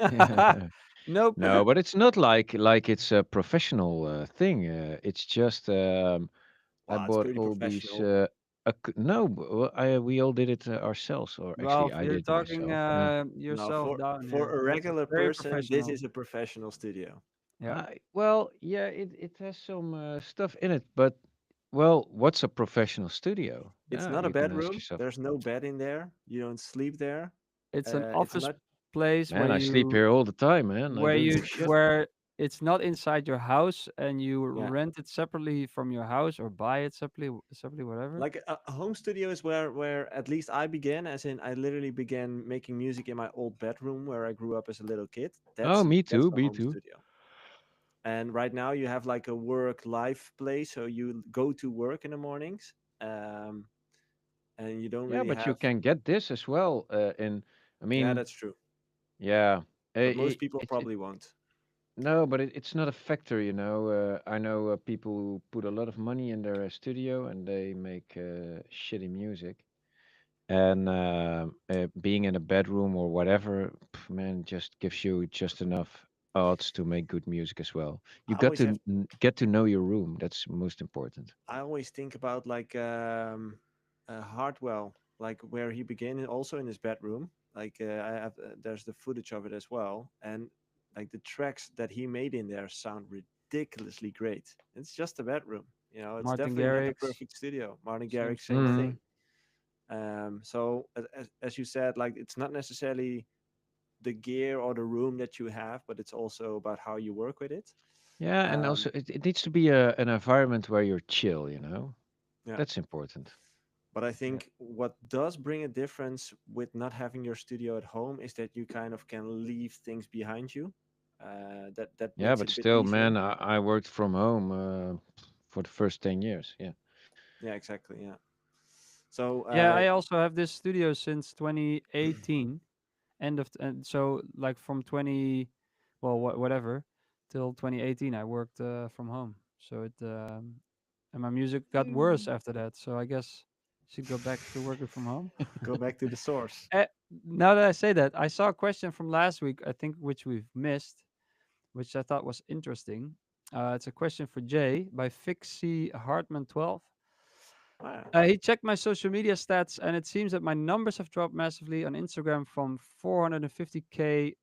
B: no. Nope.
C: No, but it's not like it's a professional thing. It's just I
A: Wow, it's
C: bought
A: pretty
C: all these.
A: professional.
C: No, we all did it ourselves, or actually,
B: Ralph,
C: I
B: you're
C: did
B: talking
C: myself. Yeah.
A: No,
B: yourself down
A: for
B: here.
A: a
B: It's
A: regular
B: very
A: person, this
B: professional.
A: is a professional studio.
B: Yeah.
C: Well, yeah, it has some stuff in it, but well, what's a professional studio?
A: It's
C: Ah,
A: not a
C: you can ask
A: bedroom.
C: yourself.
A: There's no bed in there. You don't sleep there.
B: It's an
A: It's
B: office
A: not.
B: place
C: Man, I sleep here all the time, man. I don't.
B: where it's not inside your house and you
A: Yeah.
B: rent it separately from your house or buy it separately, whatever.
A: Like a home studio is where at least I began, as in I literally began making music in my old bedroom where I grew up as a little kid.
C: Oh, me
A: That's
C: too,
A: a
C: me
A: home
C: too.
A: studio. And right now you have like a work life place, so you go to work in the mornings, um, and you don't
C: Yeah,
A: really
C: but you
A: have.
C: can get this as well. I
A: Yeah,
C: mean,
A: that's true.
C: yeah,
A: But most people
C: it
A: probably won't.
C: no, but it's not a factory, you know. I know people who put a lot of money in their studio and they make shitty music. And being in a bedroom or whatever, man, just gives you just enough odds to make good music as well. You
A: I
C: got
A: always
C: to
A: have.
C: get to know your room. That's most important.
A: I always think about like Hardwell, like where he began, also in his bedroom. Like I have, there's the footage of it as well, and like the tracks that he made in there sound ridiculously great. It's just a bedroom, it's
B: Martin
A: definitely not the
B: Garrix,
A: perfect studio. Martin
B: same
A: Garrix, same
B: story.
C: Mm.
A: thing. So as you said, like it's not necessarily the gear or the room that you have, but it's also about how you work with it.
C: Yeah, and
A: Um,
C: also it needs to be an environment where you're chill, you know?
A: yeah.
C: That's important.
A: But I
B: Yeah.
A: think what does bring a difference with not having your studio at home is that you kind of can leave things behind you. That
C: Yeah,
A: makes
C: but
A: it a bit
C: still,
A: easier.
C: man, I worked from home for the first 10 years. Yeah.
A: Yeah, exactly. Yeah. So
B: Yeah, I also have this studio since 2018, and so like from 20, well, whatever, till 2018, I worked from home. So and my music got worse after that. So I guess should go back to working from home.
A: go back to the source.
B: Eh, Now that I say that, I saw a question from last week, I think, which we've missed, which I thought was interesting. It's a question for Jay by Fixie Hartman 12.
A: Ah,
B: He checked my social media stats, and it seems that my numbers have dropped massively on Instagram from 450K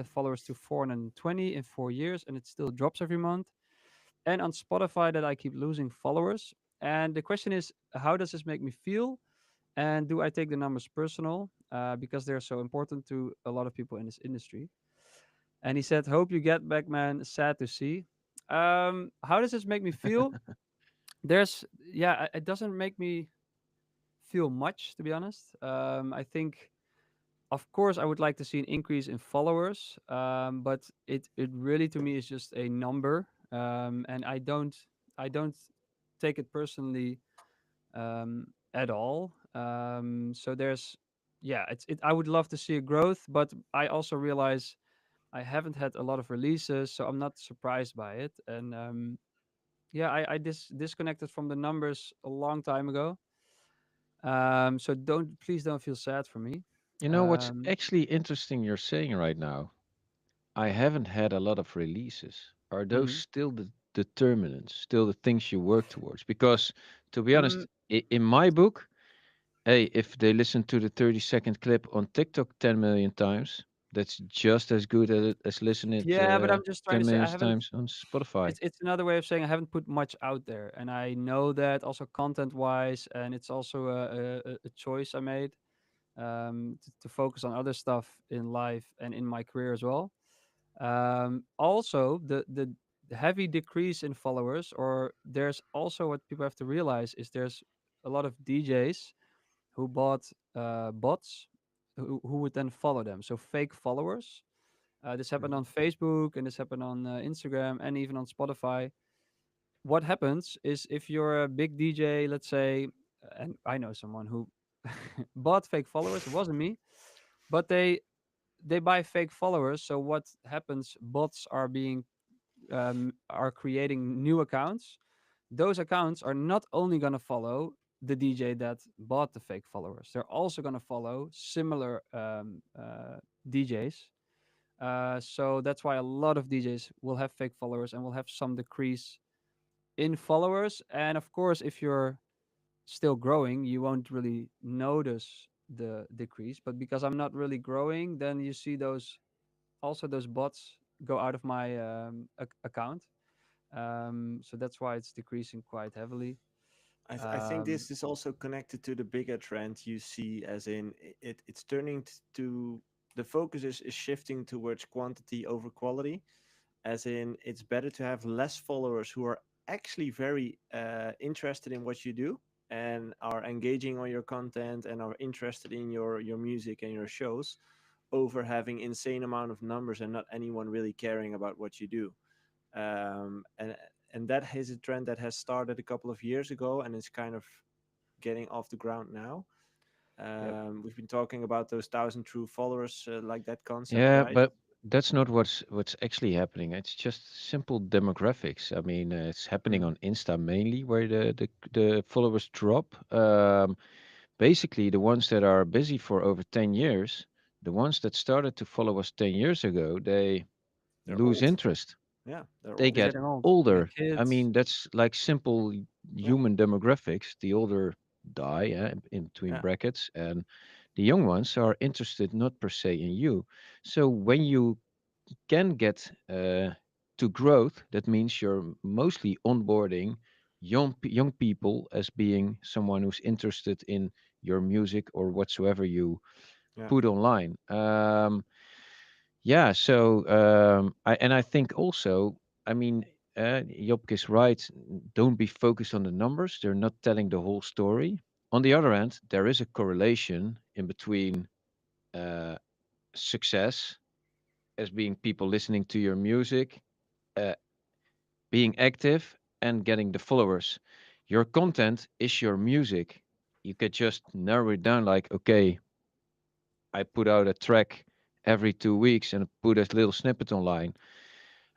B: followers to 420 in 4 years, and it still drops every month. And on Spotify, that I keep losing followers. And the question is, how does this make me feel? And do I take the numbers personal? Because they're so important to a lot of people in this industry. And he said, "Hope you get back, man. Sad to see." How does this make me feel? It doesn't make me feel much, to be honest. I think, of course, I would like to see an increase in followers, but it really to me is just a number, and I don't take it personally at all. So there's yeah, I would love to see a growth, but I also realize I haven't had a lot of releases, so I'm not surprised by it. And yeah, I disconnected from the numbers a long time ago. So please don't feel sad for me.
C: You know what's
B: Um,
C: actually interesting you're saying right now? I haven't had a lot of releases. Are those
B: mhm.
C: still the determinants, still the things you work towards? Because to be
B: Mm,
C: honest, in my book, hey, if they listen to the 30-second clip on TikTok 10 million times, that's just as good as listening it
B: yeah, but I'm just trying to
C: 10
B: say
C: million
B: I haven't.
C: times on Spotify.
B: It's another way of saying I haven't put much out there, and I know that also content wise, and it's also a choice I made to focus on other stuff in life and in my career as well. Also, the heavy decrease in followers, or there's also what people have to realize is there's a lot of DJs who bought bots who would then follow them, so fake followers. This happened
A: Mhm.
B: on Facebook and this happened on Instagram and even on Spotify. What happens is if you're a big DJ, let's say, and I know someone who bought fake followers. It wasn't me, but they buy fake followers. So what happens? Bots are creating new accounts. Those accounts are not only gonna follow the DJ that bought the fake followers. They're also gonna follow similar DJs. So that's why a lot of DJs will have fake followers and will have some decrease in followers. And of course, if you're still growing, you won't really notice the decrease. But because I'm not really growing, then you see those bots go out of my account. So that's why it's decreasing quite heavily.
A: I think
B: Um,
A: this is also connected to the bigger trend you see, as in it's turning to the focus is shifting towards quantity over quality, as in it's better to have less followers who are actually very interested in what you do and are engaging on your content and are interested in your music and your shows, over having insane amount of numbers and not anyone really caring about what you do. um, and and that is a trend that has started a couple of years ago and is kind of getting off the ground now.
B: yep.
A: We've been talking about those 1,000 true followers, like that concept,
C: Yeah,
A: right?
C: but that's not what's actually happening. It's just simple demographics. I mean, it's happening
A: Mm.
C: on Insta mainly, where the followers drop. Basically, the ones that are busy for over 10 years, the ones that started to follow us 10 years ago, they
A: They're
C: lose
A: old.
C: interest.
A: Yeah, they're
C: They
B: They're
A: old.
C: get
B: getting old. They got
C: older. I
B: kids.
C: mean, that's like simple
A: Yeah,
C: human demographics. The older die, in between
A: yeah,
C: brackets, and the young ones are interested not per se in you. So when you can get to growth, that means you're mostly onboarding young people as being someone who's interested in your music or whatsoever you
A: yeah.
C: put online. Yeah, so I think also, I mean, Jobk is right. Don't be focused on the numbers; they're not telling the whole story. On the other hand, there is a correlation in between uh, success as being people listening to your music, uh, being active, and getting the followers. Your content is your music. You could just narrow it down like, okay, I put out a track every 2 weeks and put a little snippet online.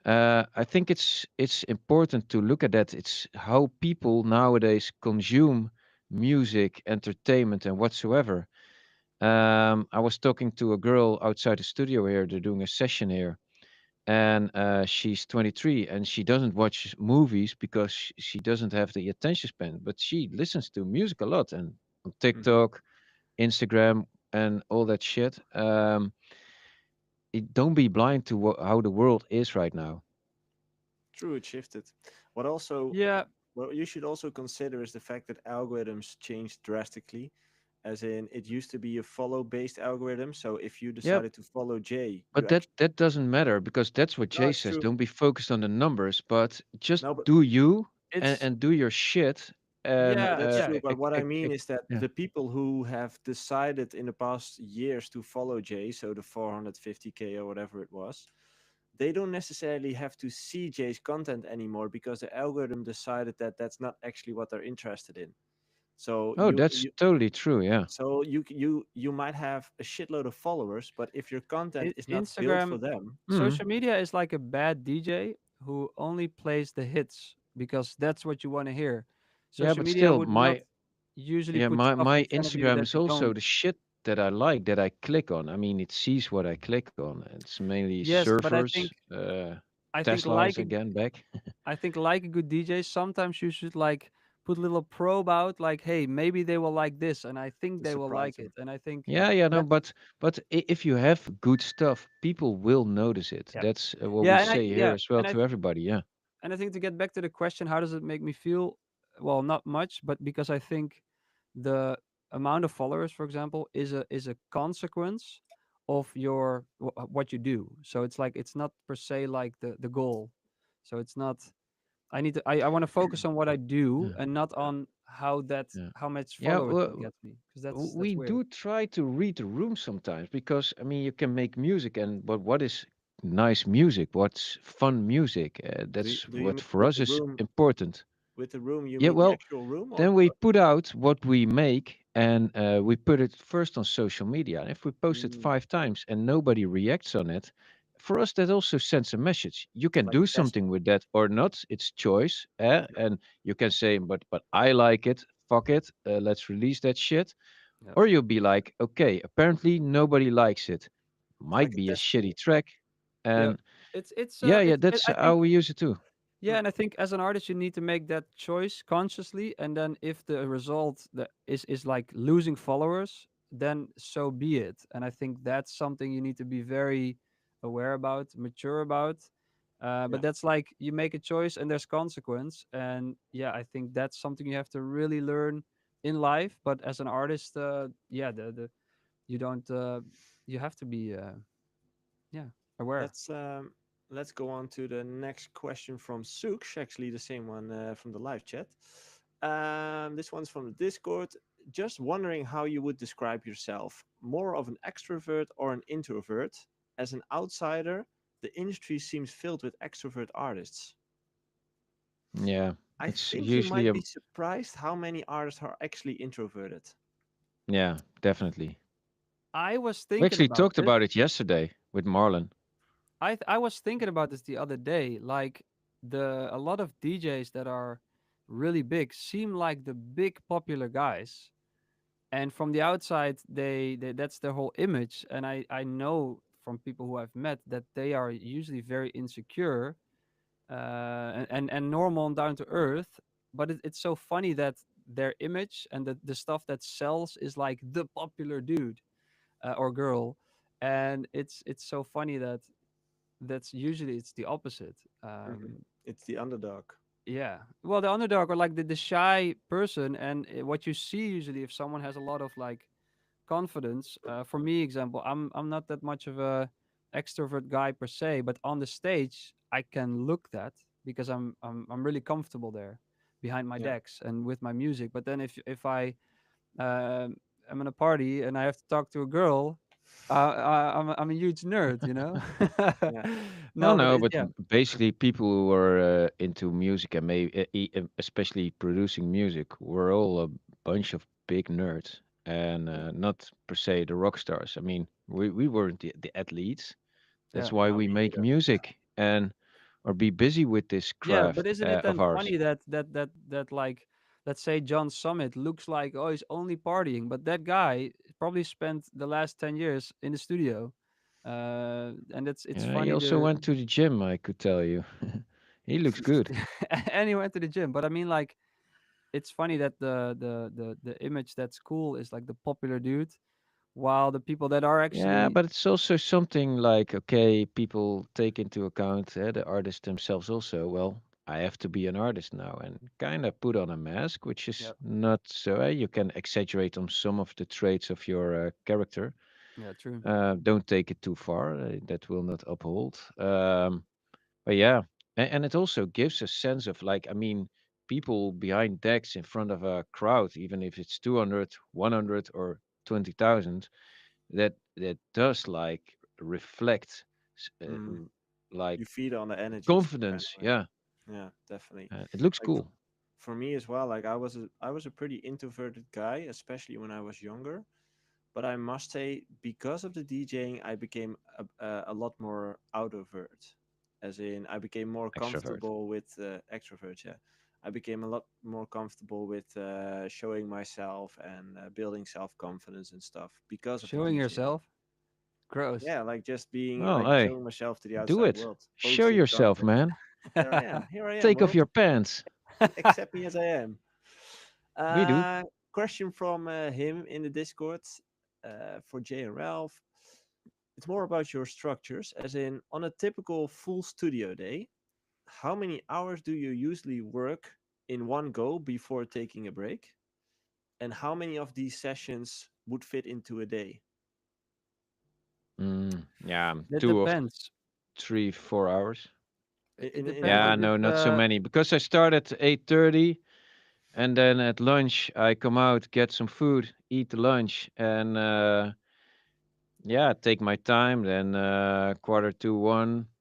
C: I think it's important to look at that. It's how people nowadays consume music, entertainment, and whatsoever. I was talking to a girl outside the studio here. They're doing a session here, and she's 23, and she doesn't watch movies because she doesn't have the attention span. But she listens to music a lot, and on
A: Hmm.
C: TikTok, Instagram, and all that shit. Don't be blind to how the world is right now.
A: True, it shifted. What also,
B: Yeah,
A: what you should also consider is the fact that algorithms changed drastically. As in, it used to be a follow-based algorithm. So if you
C: Yep.
A: decided to follow Jay, you
C: But that
A: actually
C: that doesn't matter because that's what
A: no,
C: Jay
A: it's
C: says.
A: true.
C: Don't be focused on the numbers, but just
A: No, but
C: do you and
B: it's
C: do your shit. And
B: yeah,
A: that's
B: yeah.
A: true. But what I mean is that
C: yeah,
A: the people who have decided in the past years to follow Jay, so the 450K or whatever it was, they don't necessarily have to see Jay's content anymore because the algorithm decided that that's not actually what they're interested in. So
C: oh, that's totally true. Yeah,
A: you might have a shitload of followers, but if your content is not built for
B: Instagram,
A: them,
C: mm.
B: social media is like a bad DJ who only plays the hits because that's what you want to hear.
C: Yeah,
B: Social
C: but
B: media
C: still,
B: would not usually put
C: my
B: stuff in front of you
C: Instagram
B: that
C: is
B: you
C: also
B: don't.
C: the shit. that I like that I click on. I mean, it sees what I click on. It's mainly
B: Yes, but
C: servers,
B: I think
C: Teslas
B: like a
C: again back.
B: I think like a good DJ, sometimes you should like put a little probe out, like, hey, maybe they will like this, and I think
A: To
B: they will like
A: surprise
B: it,
A: them.
B: and I think
C: Yeah, yeah, no,
B: that
C: but if you have good stuff, people will notice it.
B: yeah,
C: That's what we
B: yeah, and
C: say here as well
B: and I
C: to everybody. Yeah,
B: think to get back to the question, how does it make me feel? Well, not much, but because I think the amount of followers, for example, is a consequence of what you do. So it's like it's not per se like the goal. So it's not. I want to focus on what I do
C: yeah,
B: and not on
C: yeah,
B: how much
C: yeah.
B: followers it gets me, because that's
C: We
B: weird.
C: do try to read the room sometimes because I mean you can make music and but what is nice music? What's fun music? That's
A: Do you
C: what
A: mean
C: for us is important.
A: with the room? You
C: Yeah,
A: mean the
C: well,
A: actual room or
C: then
A: the
C: we
A: person?
C: put out what we make and we put it first on social media. And if we post it
A: Mm,
C: 5 times and nobody reacts on it, for us that also sends a message. You
A: it's
C: can
A: like
C: do
A: a test.
C: something with that or not. It's choice.
A: Yeah,
C: And you can say, but I like it. Fuck it. Let's release that shit.
B: Yeah,
C: Or you'll be like, okay, apparently nobody likes it.
A: it's like
C: Might
A: a
C: be a
A: test pool.
C: shitty track.
B: yeah.
C: And yeah, that's
B: I think
C: how we use it too.
B: yeah, and I think as an artist, you need to make that choice consciously, and then if the result that is like losing followers, then so be it. And I think that's something you need to be very aware about, mature about.
A: Yeah,
B: But that's like you make a choice and there's consequence, and yeah, I think that's something you have to really learn in life. But as an artist, yeah, the you don't you have to be yeah, aware.
A: let's go on to the next question from Suksh, actually the same one from the live chat. This one's from the Discord. Just wondering how you would describe yourself. More of an extrovert or an introvert? As an outsider, the industry seems filled with extrovert artists.
C: Yeah,
A: I
C: it's
A: think you
C: usually
A: might
C: a
A: be surprised how many artists are actually introverted.
C: yeah, definitely.
B: I was
C: We
B: thinking
C: actually
B: about
C: talked
B: this.
C: about it yesterday with Marlon.
B: I was thinking about this the other day. Like a lot of DJs that are really big seem like the big popular guys, and from the outside, they that's their whole image. And I know from people who I've met that they are usually very insecure, and normal and down to earth. But it's so funny that their image and the stuff that sells is like the popular dude or girl, and it's so funny that that's usually it's the opposite.
A: Mhm. It's the underdog.
B: Yeah, well, the underdog or like the shy person, and what you see usually if someone has a lot of like confidence. For me, example, I'm not that much of a extrovert guy per se, but on the stage I can look that because I'm really comfortable there behind my
A: Yeah.
B: decks and with my music. But then if I I'm in a party and I have to talk to a girl, I'm a huge nerd, you know.
A: Yeah.
C: No,
B: No, but
C: no, but
B: yeah,
C: basically, people who are into music and maybe especially producing music, we're all a bunch of big nerds and
A: Yeah.
C: not per se the rock stars. I mean, we weren't the athletes.
B: yeah.
C: That's why
A: No,
C: we
A: me
C: make
A: neither.
C: music and or be busy with this
B: Yeah, but
C: craft
B: isn't it
C: of
B: then
C: ours.
B: funny that like, let's say John Summit looks like, oh, he's only partying, but that guy probably spent the last 10 years in the studio, and it's
C: Yeah, he
B: funny
C: also
B: to
C: went to the gym, I could tell you. He looks good.
B: and he went to the gym. But I mean, like, it's funny that the image that's cool is like the popular dude, while the people that are
C: Yeah,
B: actually
C: but it's also something like, okay, people take into account the artists themselves also. Well, I have to be an artist now and kind of put on a mask, which is
B: yeah,
C: not so. You can exaggerate on some of the traits of your character.
B: yeah, true,
C: Don't take it too far. That will not uphold. But yeah, and it also gives a sense of like, I mean, people behind decks in front of a crowd, even if it's 200, 100, or 20,000, that does like reflect
A: Mm. You
C: like
A: feed on the energy some kind
C: confidence.
A: of way.
C: Yeah,
A: Yeah, definitely.
C: it looks
A: Like
C: cool.
A: for me as well. Like I was a pretty introverted guy, especially when I was younger. But I must say, because of the DJing, I became a lot more outrovert. As in, I became more
C: Extrovert.
A: comfortable with extroverts. Yeah, I became a lot more comfortable with showing myself and building self confidence and stuff because of the
B: Showing
A: DJing.
B: yourself, gross.
A: Yeah, like just being
C: Well,
A: like
C: hey,
A: showing myself to the
C: do
A: outside
C: it.
A: world,
C: Show
A: posting
C: yourself,
A: content.
C: man.
A: There I am. Here I am,
C: Take off
A: world.
C: your pants.
A: Accept me as I am.
C: We do.
A: Question from him in the Discord for Jay and Ralph. It's more about your structures, as in on a typical full studio day, how many hours do you usually work in one go before taking a break? And how many of these sessions would fit into a day?
C: Yeah,
B: It
C: 2 or
B: depends.
C: 3, 4 hours.
B: It
A: In a
B: depends
C: Yeah,
B: if
A: day?
C: no,
B: it's
C: not so many because I start at 8:30, and then at lunch I come out, get some food, eat the lunch, and yeah, take my time. Then quarter to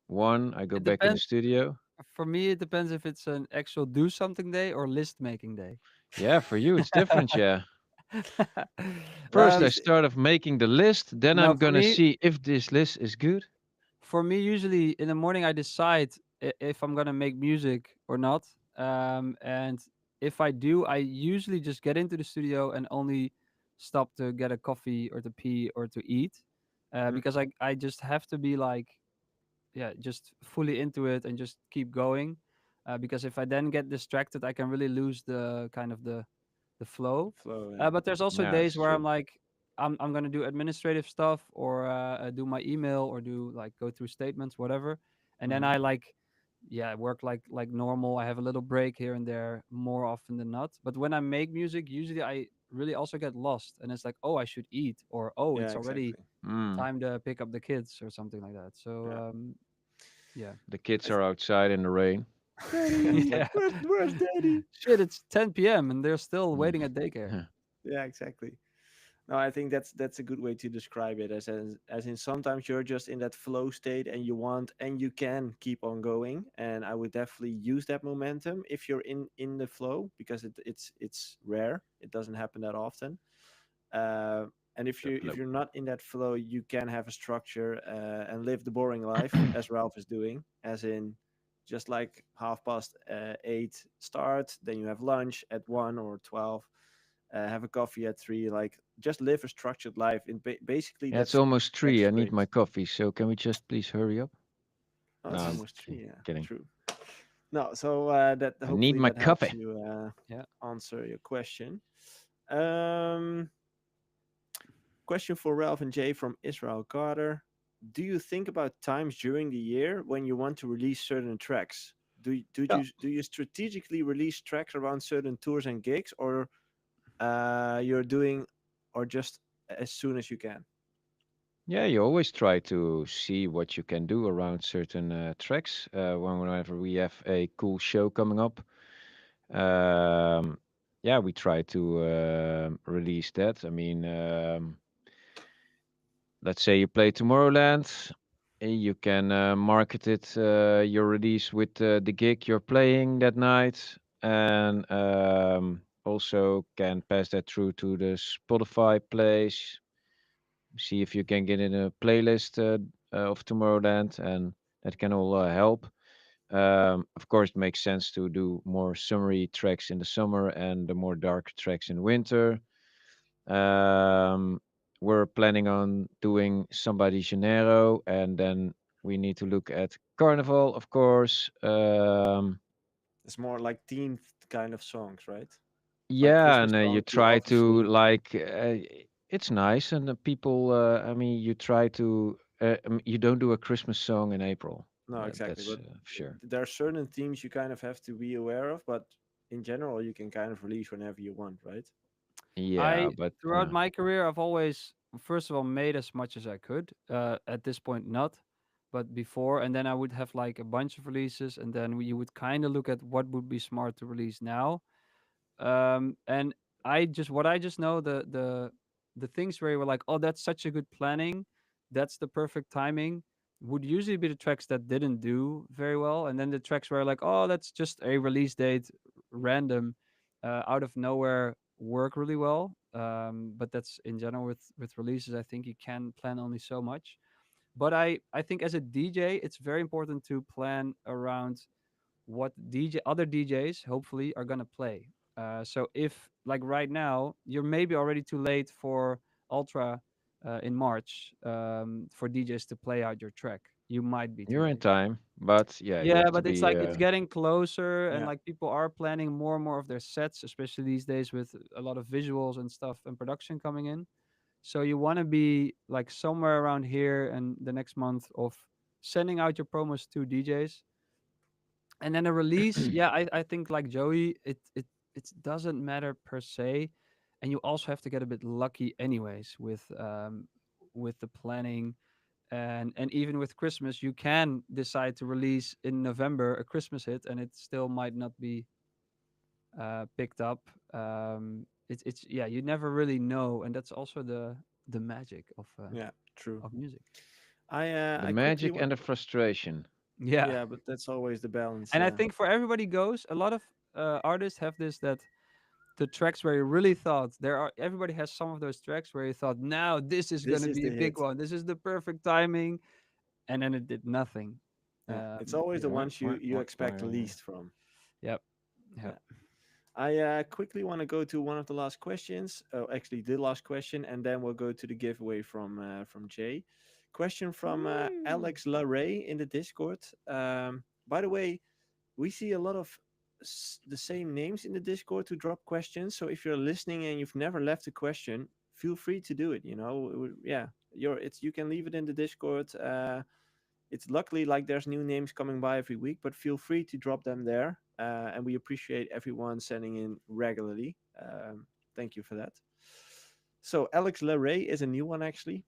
C: one, I go
B: it
C: back in the
B: depends.
C: studio.
B: For me, it depends if it's an actual do something day or list making day.
C: Yeah, for you it's different. Yeah. First,
B: um,
C: I start off making the list. Then
B: now
C: I'm gonna see if this list is good.
B: for me, usually in the morning, I decide if I'm gonna make music or not. And if I do, I usually just get into the studio and only stop to get a coffee or to pee or to eat,
A: Mhm.
B: because I just have to be like, yeah, just fully into it and just keep going. Because if I then get distracted, I can really lose the kind of the flow.
A: Flow, yeah.
B: But there's also
C: Yeah,
B: days
C: it's
B: where I'm
C: true.
B: like, I'm gonna do administrative stuff or do my email or do like go through statements, whatever, and then
A: Hmm.
B: I like, yeah, work like normal. I have a little break here and there more often than not. But when I make music, usually I really also get lost, and it's like, oh, I should eat, or oh,
A: Yeah,
B: it's already
A: exactly.
C: Mm.
B: time to pick up the kids or something like that. So
A: Yeah.
B: yeah,
C: The kids
A: I
C: are outside in the rain.
A: It's like,
B: yeah.
A: where's daddy?
B: Shit, it's 10 p.m. and they're still
C: Mm.
B: waiting at daycare.
A: Yeah, exactly. No, I think that's a good way to describe it. As in sometimes you're just in that flow state and you want and you can keep on going. And I would definitely use that momentum if you're in the flow because it's rare. It doesn't happen that often. Uh, and
C: The
A: if
C: flow.
A: you're not in that flow, you can have a structure and live the boring life as Ralph is doing. As in, just like 8:30 start, then you have lunch at 1 or 12, have a coffee at 3. Like just live a structured life. Basically,
C: Yeah, it's
A: that's
C: almost
A: that's
C: 3. I need
A: great.
C: my coffee, so can we just please hurry up?
A: Oh,
C: No,
A: it's
C: I'm
A: almost
C: kidding.
A: 3. Yeah,
C: Kidding.
A: true. No, so that
C: I need
A: hopefully
C: my
A: that helps
C: coffee.
A: you
B: Yeah.
A: answer your question. Um, Question for Ralph and Jay from Israel Carter. Do you think about times during the year when you want to release certain tracks?
B: Yeah.
A: Do you strategically release tracks around certain tours and gigs, or you're doing, or just as soon as you can?
C: Yeah, you always try to see what you can do around certain tracks. Whenever we have a cool show coming up, um, yeah, we try to release that. I mean, let's say you play Tomorrowland, you can market it, your release with the gig you're playing that night, and also can pass that through to the Spotify plays. See if you can get in a playlist of Tomorrowland, and that can all help. Of course, it makes sense to do more summery tracks in the summer and the more dark tracks in winter. Um, we're planning on doing Samba de Janeiro, and then we need to look at Carnival, of course.
A: It's more like themed kind of songs, right? Like
C: Yeah,
A: Christmas
C: and you
A: songs, you
C: try to
A: obviously.
C: like it's nice, and the people. I mean, you try to. You don't do a Christmas song in April.
A: No, exactly.
C: That's
A: But
C: for sure.
A: there are certain themes you kind of have to be aware of, but in general, you can kind of release whenever you want, right?
C: Yeah,
B: I
C: but
B: throughout my career, I've always, first of all, made as much as I could. At this point, not, but before, and then I would have like a bunch of releases, and then you would kind of look at what would be smart to release now. And what I just know, the things where you were like, oh, that's such a good planning, that's the perfect timing, would usually be the tracks that didn't do very well, and then the tracks where like, oh, that's just a release date, random, out of nowhere, work really well. But that's in general with releases. I think you can plan only so much. But I think as a DJ, it's very important to plan around what other DJs hopefully are gonna play. So if like right now you're maybe already too late for Ultra in March for DJs to play out your track, you might be too
C: You're in
B: late.
C: time, but yeah, you
B: Yeah,
C: have to
B: but it's
C: be.
B: like it's getting closer, and
A: Yeah.
B: like people are planning more and more of their sets, especially these days with a lot of visuals and stuff and production coming in. So you want to be like somewhere around here and the next month of sending out your promos to DJs, and then a release. Yeah, I think like Joey, it doesn't matter per se, and you also have to get a bit lucky anyways with the planning and even with Christmas, you can decide to release in November a Christmas hit, and it still might not be picked up. It's yeah, you never really know, and that's also the magic
A: Yeah. True.
B: of music.
C: The
A: I quickly
C: magic and the frustration.
B: Yeah,
A: yeah, but that's always the balance.
B: and I
A: Yeah.
B: think for everybody goes. A lot of artists have this that the tracks where you really thought everybody has some of those tracks where you thought now this is
A: This
B: gonna
A: is
B: be
A: the
B: a big
A: hit.
B: one. This is the perfect timing, and then it did nothing.
A: Yeah. It's
B: Um,
A: always the
C: Wah,
A: ones
C: wah,
A: you
C: wah,
A: expect
C: wah.
A: least from.
B: yep.
A: Yeah.
B: Yep.
A: I quickly want to go to one of the last questions. Oh, actually, the last question, and then we'll go to the giveaway from Jay. Question from
B: Woo!
A: Alex Larray in the Discord. By the way, we see a lot of the same names in the Discord to drop questions. So if you're listening and you've never left a question, feel free to do it. Yeah, you can leave it in the Discord. It's luckily like there's new names coming by every week, but feel free to drop them there. And we appreciate everyone sending in regularly. Thank you for that. So Alex Larray is a new one actually.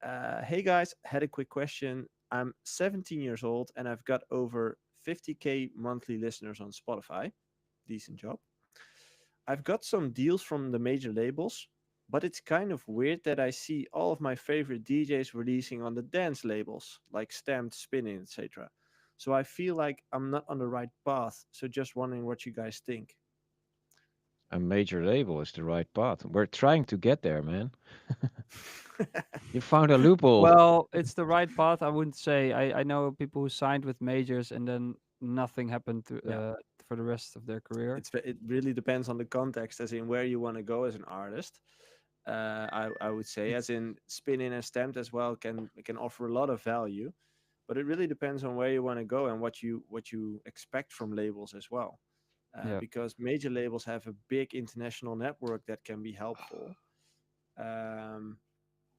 A: Hey guys, had a quick question. I'm 17 years old and I've got over 50k monthly listeners on Spotify. Decent job. I've got some deals from the major labels, but it's kind of weird that I see all of my favorite DJs releasing on the dance labels, like Stamped, Spinning, etc. So I feel like I'm not on the right path. So just wondering what you guys think.
C: A major label is the right path. We're trying to get there, man. You found a loophole.
B: Well, it's the right path. I wouldn't say. I know people who signed with majors and then nothing happened
A: Yeah,
B: for the rest of their career.
A: it really depends on the context, as in where you want to go as an artist. I would say, as in Spinning and Stamped as well can offer a lot of value, but it really depends on where you want to go and what you expect from labels as well.
B: Yeah.
A: Because major labels have a big international network that can be helpful. Um,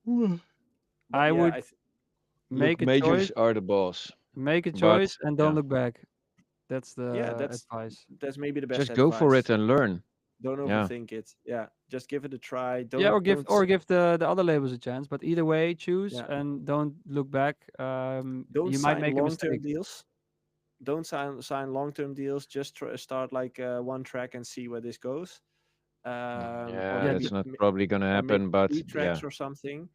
A: but
B: I
A: yeah,
B: would
C: Look,
B: make a choice,
C: majors are the boss.
B: make a
C: But
B: choice, and don't
C: yeah,
B: look back. That's
A: yeah,
B: the
A: that's
B: advice.
A: that's maybe the best
C: just go for
A: advice.
C: it and learn.
A: Don't
C: Yeah.
A: overthink it. Yeah, just give it a try.
B: Yeah,
A: Don't don't
B: give the other labels a chance. But either way, choose
A: yeah,
B: and don't look back.
A: don't
B: You might
A: sign
B: make a
A: long-term
B: mistake.
A: deals. Don't sign long-term deals. Just start like one track and see where this goes. Or
C: Yeah,
B: Yeah,
C: that's not probably gonna
A: maybe
C: happen, but
A: three
C: yeah.
A: tracks or something.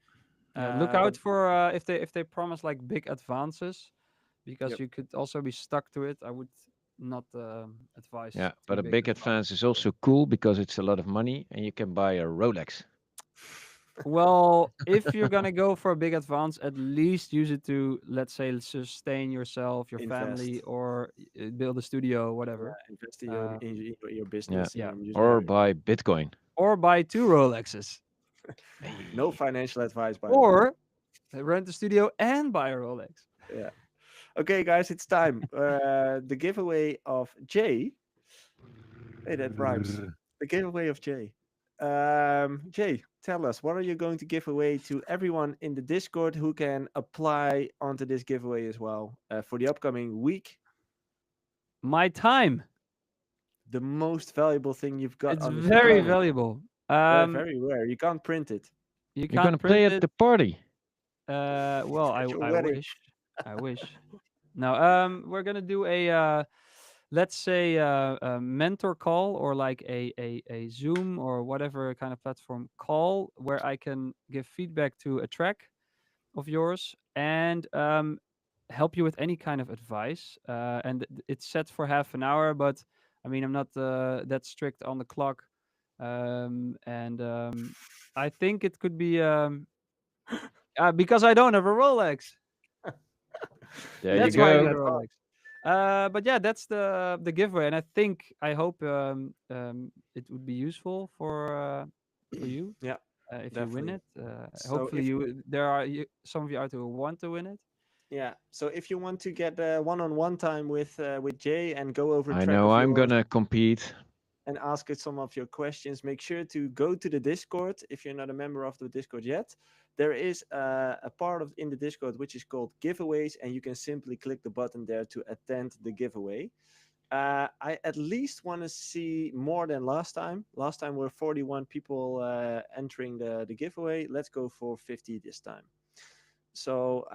B: yeah. Look
A: But
B: out for if they promise like big advances, because
A: yep,
B: you could also be stuck to it. I would not advise
C: Yeah,
B: too
C: but a
B: big
C: big advance is also cool because it's a lot of money and you can buy a Rolex.
B: Well, if you're gonna go for a big advance, at least use it to, let's say, sustain yourself, your family,
A: invest.
B: or build a studio, whatever.
A: Invest in your
B: Uh,
A: your
C: Yeah.
A: business in
B: yeah,
A: your music
C: Or
A: career.
C: buy Bitcoin.
B: or buy two Rolexes,
A: No
C: Hey.
A: financial advice, by the way.
B: or rent a studio and buy a Rolex.
A: Yeah. Okay, guys, it's time. The giveaway of Jay. Hey, that rhymes. The giveaway of Jay. Jay, tell us, what are you going to give away to everyone in the Discord who can apply onto this giveaway as well for the upcoming week?
B: My time.
A: The most valuable thing you've got
B: It's
A: on this
B: very
A: planet.
B: valuable.
A: Very rare. You can't print it.
B: You
C: You're gonna
B: can't
C: play
B: print
C: at
B: it.
C: the party.
B: Well,
A: At your
B: I
A: wedding.
B: wish. I wish. Now, we're gonna do a let's say a mentor call, or like a Zoom or whatever kind of platform call where I can give feedback to a track of yours and help you with any kind of advice. And it's set for half an hour, but I mean, I'm not that strict on the clock. And I think it could be because I don't have a Rolex.
C: There you
A: That's
B: That's why I
A: maybe
B: need
C: go.
B: a
A: an
B: Rolex. But yeah, that's the giveaway, and I hope it would be useful for you
A: Yeah,
B: if you win
A: definitely.
B: it.
A: So
B: Hopefully,
A: if
B: there are some of you out there who want to win it.
A: yeah, so if you want to get one-on-one time with Jay and go over
C: I
A: track
C: know
A: of
C: I'm
A: yours
C: gonna compete.
A: and ask it some of your questions, make sure to go to the Discord if you're not a member of the Discord yet. There is a part of in the Discord which is called giveaways, and you can simply click the button there to attend the giveaway. I at least want to see more than last time. Last time were 41 people entering the giveaway. Let's go for 50 this time. So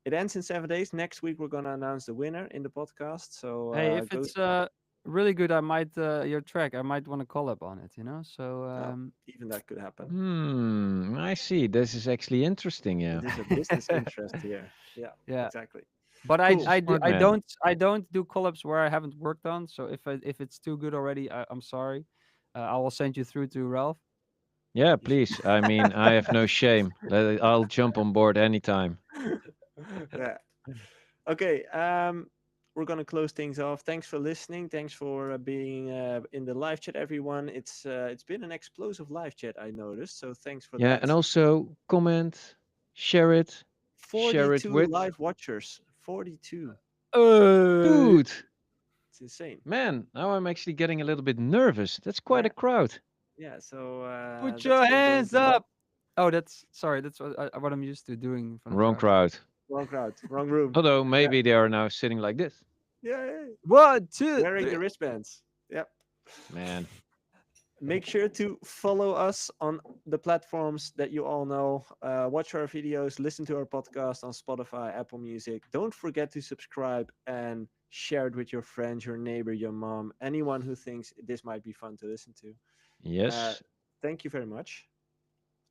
A: it ends in 7 days. Next week we're gonna announce the winner in the podcast. So
B: Hey, if
A: go.
B: it's really good, I might your track. I might want to collab on it. So
A: No, even that could happen.
C: I see. This is actually interesting. Yeah.
A: It is a business interest here. Yeah,
B: yeah.
A: exactly.
B: But
A: Cool.
C: Smart man.
B: I don't do collabs where I haven't worked on. So if it's too good already, I'm sorry. I will send you through to Ralph.
C: Yeah, please. I mean, I have no shame. I'll jump on board anytime.
A: Yeah. Okay. We're gonna close things off. Thanks for listening. Thanks for being in the live chat, everyone. It's been an explosive live chat, I noticed. So thanks for
C: Yeah, and
A: that.
C: also comment, share it
A: 42
C: with
A: live watchers. 42.
C: dude.
A: It's insane.
C: Man, now I'm actually getting a little bit nervous. That's quite a
A: Yeah.
C: crowd.
A: Yeah. So
B: Put
A: that's
B: your
A: been going
B: hands
A: well.
B: up. Oh, that's sorry. That's what I'm used to doing in front of
C: Wrong crowd.
A: Wrong crowd, wrong room.
C: Although
A: Yeah.
C: maybe they are now sitting like this.
A: Yeah.
B: 1, 2,
A: Wearing
B: 3.
A: the wristbands. Yep.
C: Man.
A: Make sure to follow us on the platforms that you all know. Watch our videos, listen to our podcast on Spotify, Apple Music. Don't forget to subscribe and share it with your friends, your neighbor, your mom, anyone who thinks this might be fun to listen to.
C: Yes.
A: Thank you very much.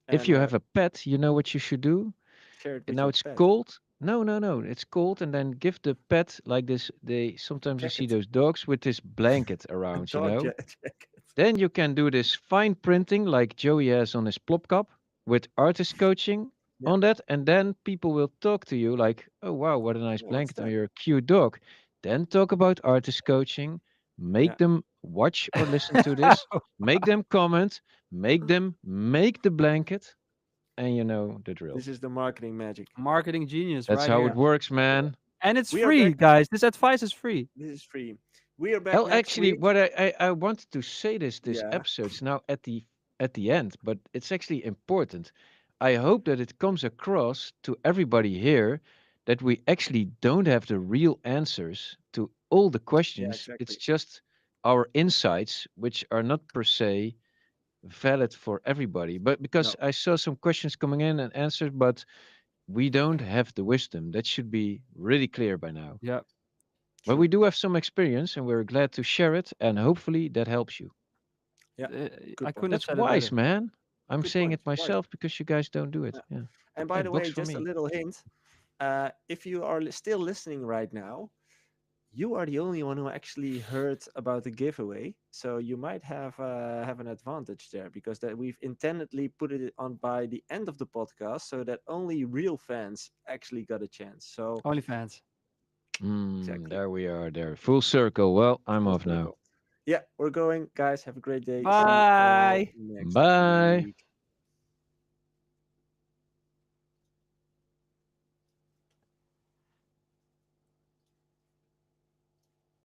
C: If
A: And
C: you have a pet, you know what you should do?
A: share it
C: And
A: with
C: now
A: your
C: it's
A: pet.
C: cold. No. It's cold, and then give the pet like this. They sometimes you see
A: Jacket.
C: those dogs with this blanket
A: A
C: around,
A: dog jacket.
C: Then you can do this fine printing like Joey has on his plop cup with artist coaching
A: Yeah.
C: on that, and then people will talk to you like, "Oh wow, what a nice
A: Yeah, what's
C: blanket on
A: that?
C: your cute dog." Then talk about artist coaching,
A: Yeah.
C: make them watch or listen to this, make them comment, make them make the blanket, and you know the drill.
A: This is the marketing magic.
B: Marketing genius
C: That's
B: right
C: how it
B: here.
C: works, man.
B: And it's
A: We are
B: free,
A: back.
B: guys. This advice is free.
A: This is free. We are back
C: Oh,
A: next
C: actually,
A: week.
C: what I wanted to say this
A: Yeah.
C: episode's now at the end, but it's actually important. I hope that it comes across to everybody here that we actually don't have the real answers to all the
A: Yeah,
C: questions. It's
A: exactly.
C: just our insights, which are not per se valid for everybody. But because
A: No.
C: I saw some questions coming in and answered, but we don't have the wisdom. That should be really clear by now.
B: Yeah.
C: But
A: True.
C: we do have some experience and we're glad to share it, and hopefully that helps you.
A: Yeah.
B: I
A: Good point.
B: couldn't have
C: That's
B: said it
C: wise,
B: better.
C: man. I'm
A: Good
C: saying
A: point.
C: it
A: Wise.
C: myself because you guys don't do it.
A: Yeah.
C: Yeah.
A: And by
C: Okay,
A: the
C: box
A: way,
C: for
A: just a
C: me.
A: little hint. If you are still listening right now, you are the only one who actually heard about the giveaway. So you might have an advantage there because that we've intendedly put it on by the end of the podcast so that only real fans actually got a chance. So
B: OnlyFans.
A: exactly.
C: There we are. There, full circle. Well, I'm
A: Full
C: off now.
A: circle. Yeah, we're going, guys. Have a great day. See you all
B: Bye.
A: next
C: Bye.
A: week.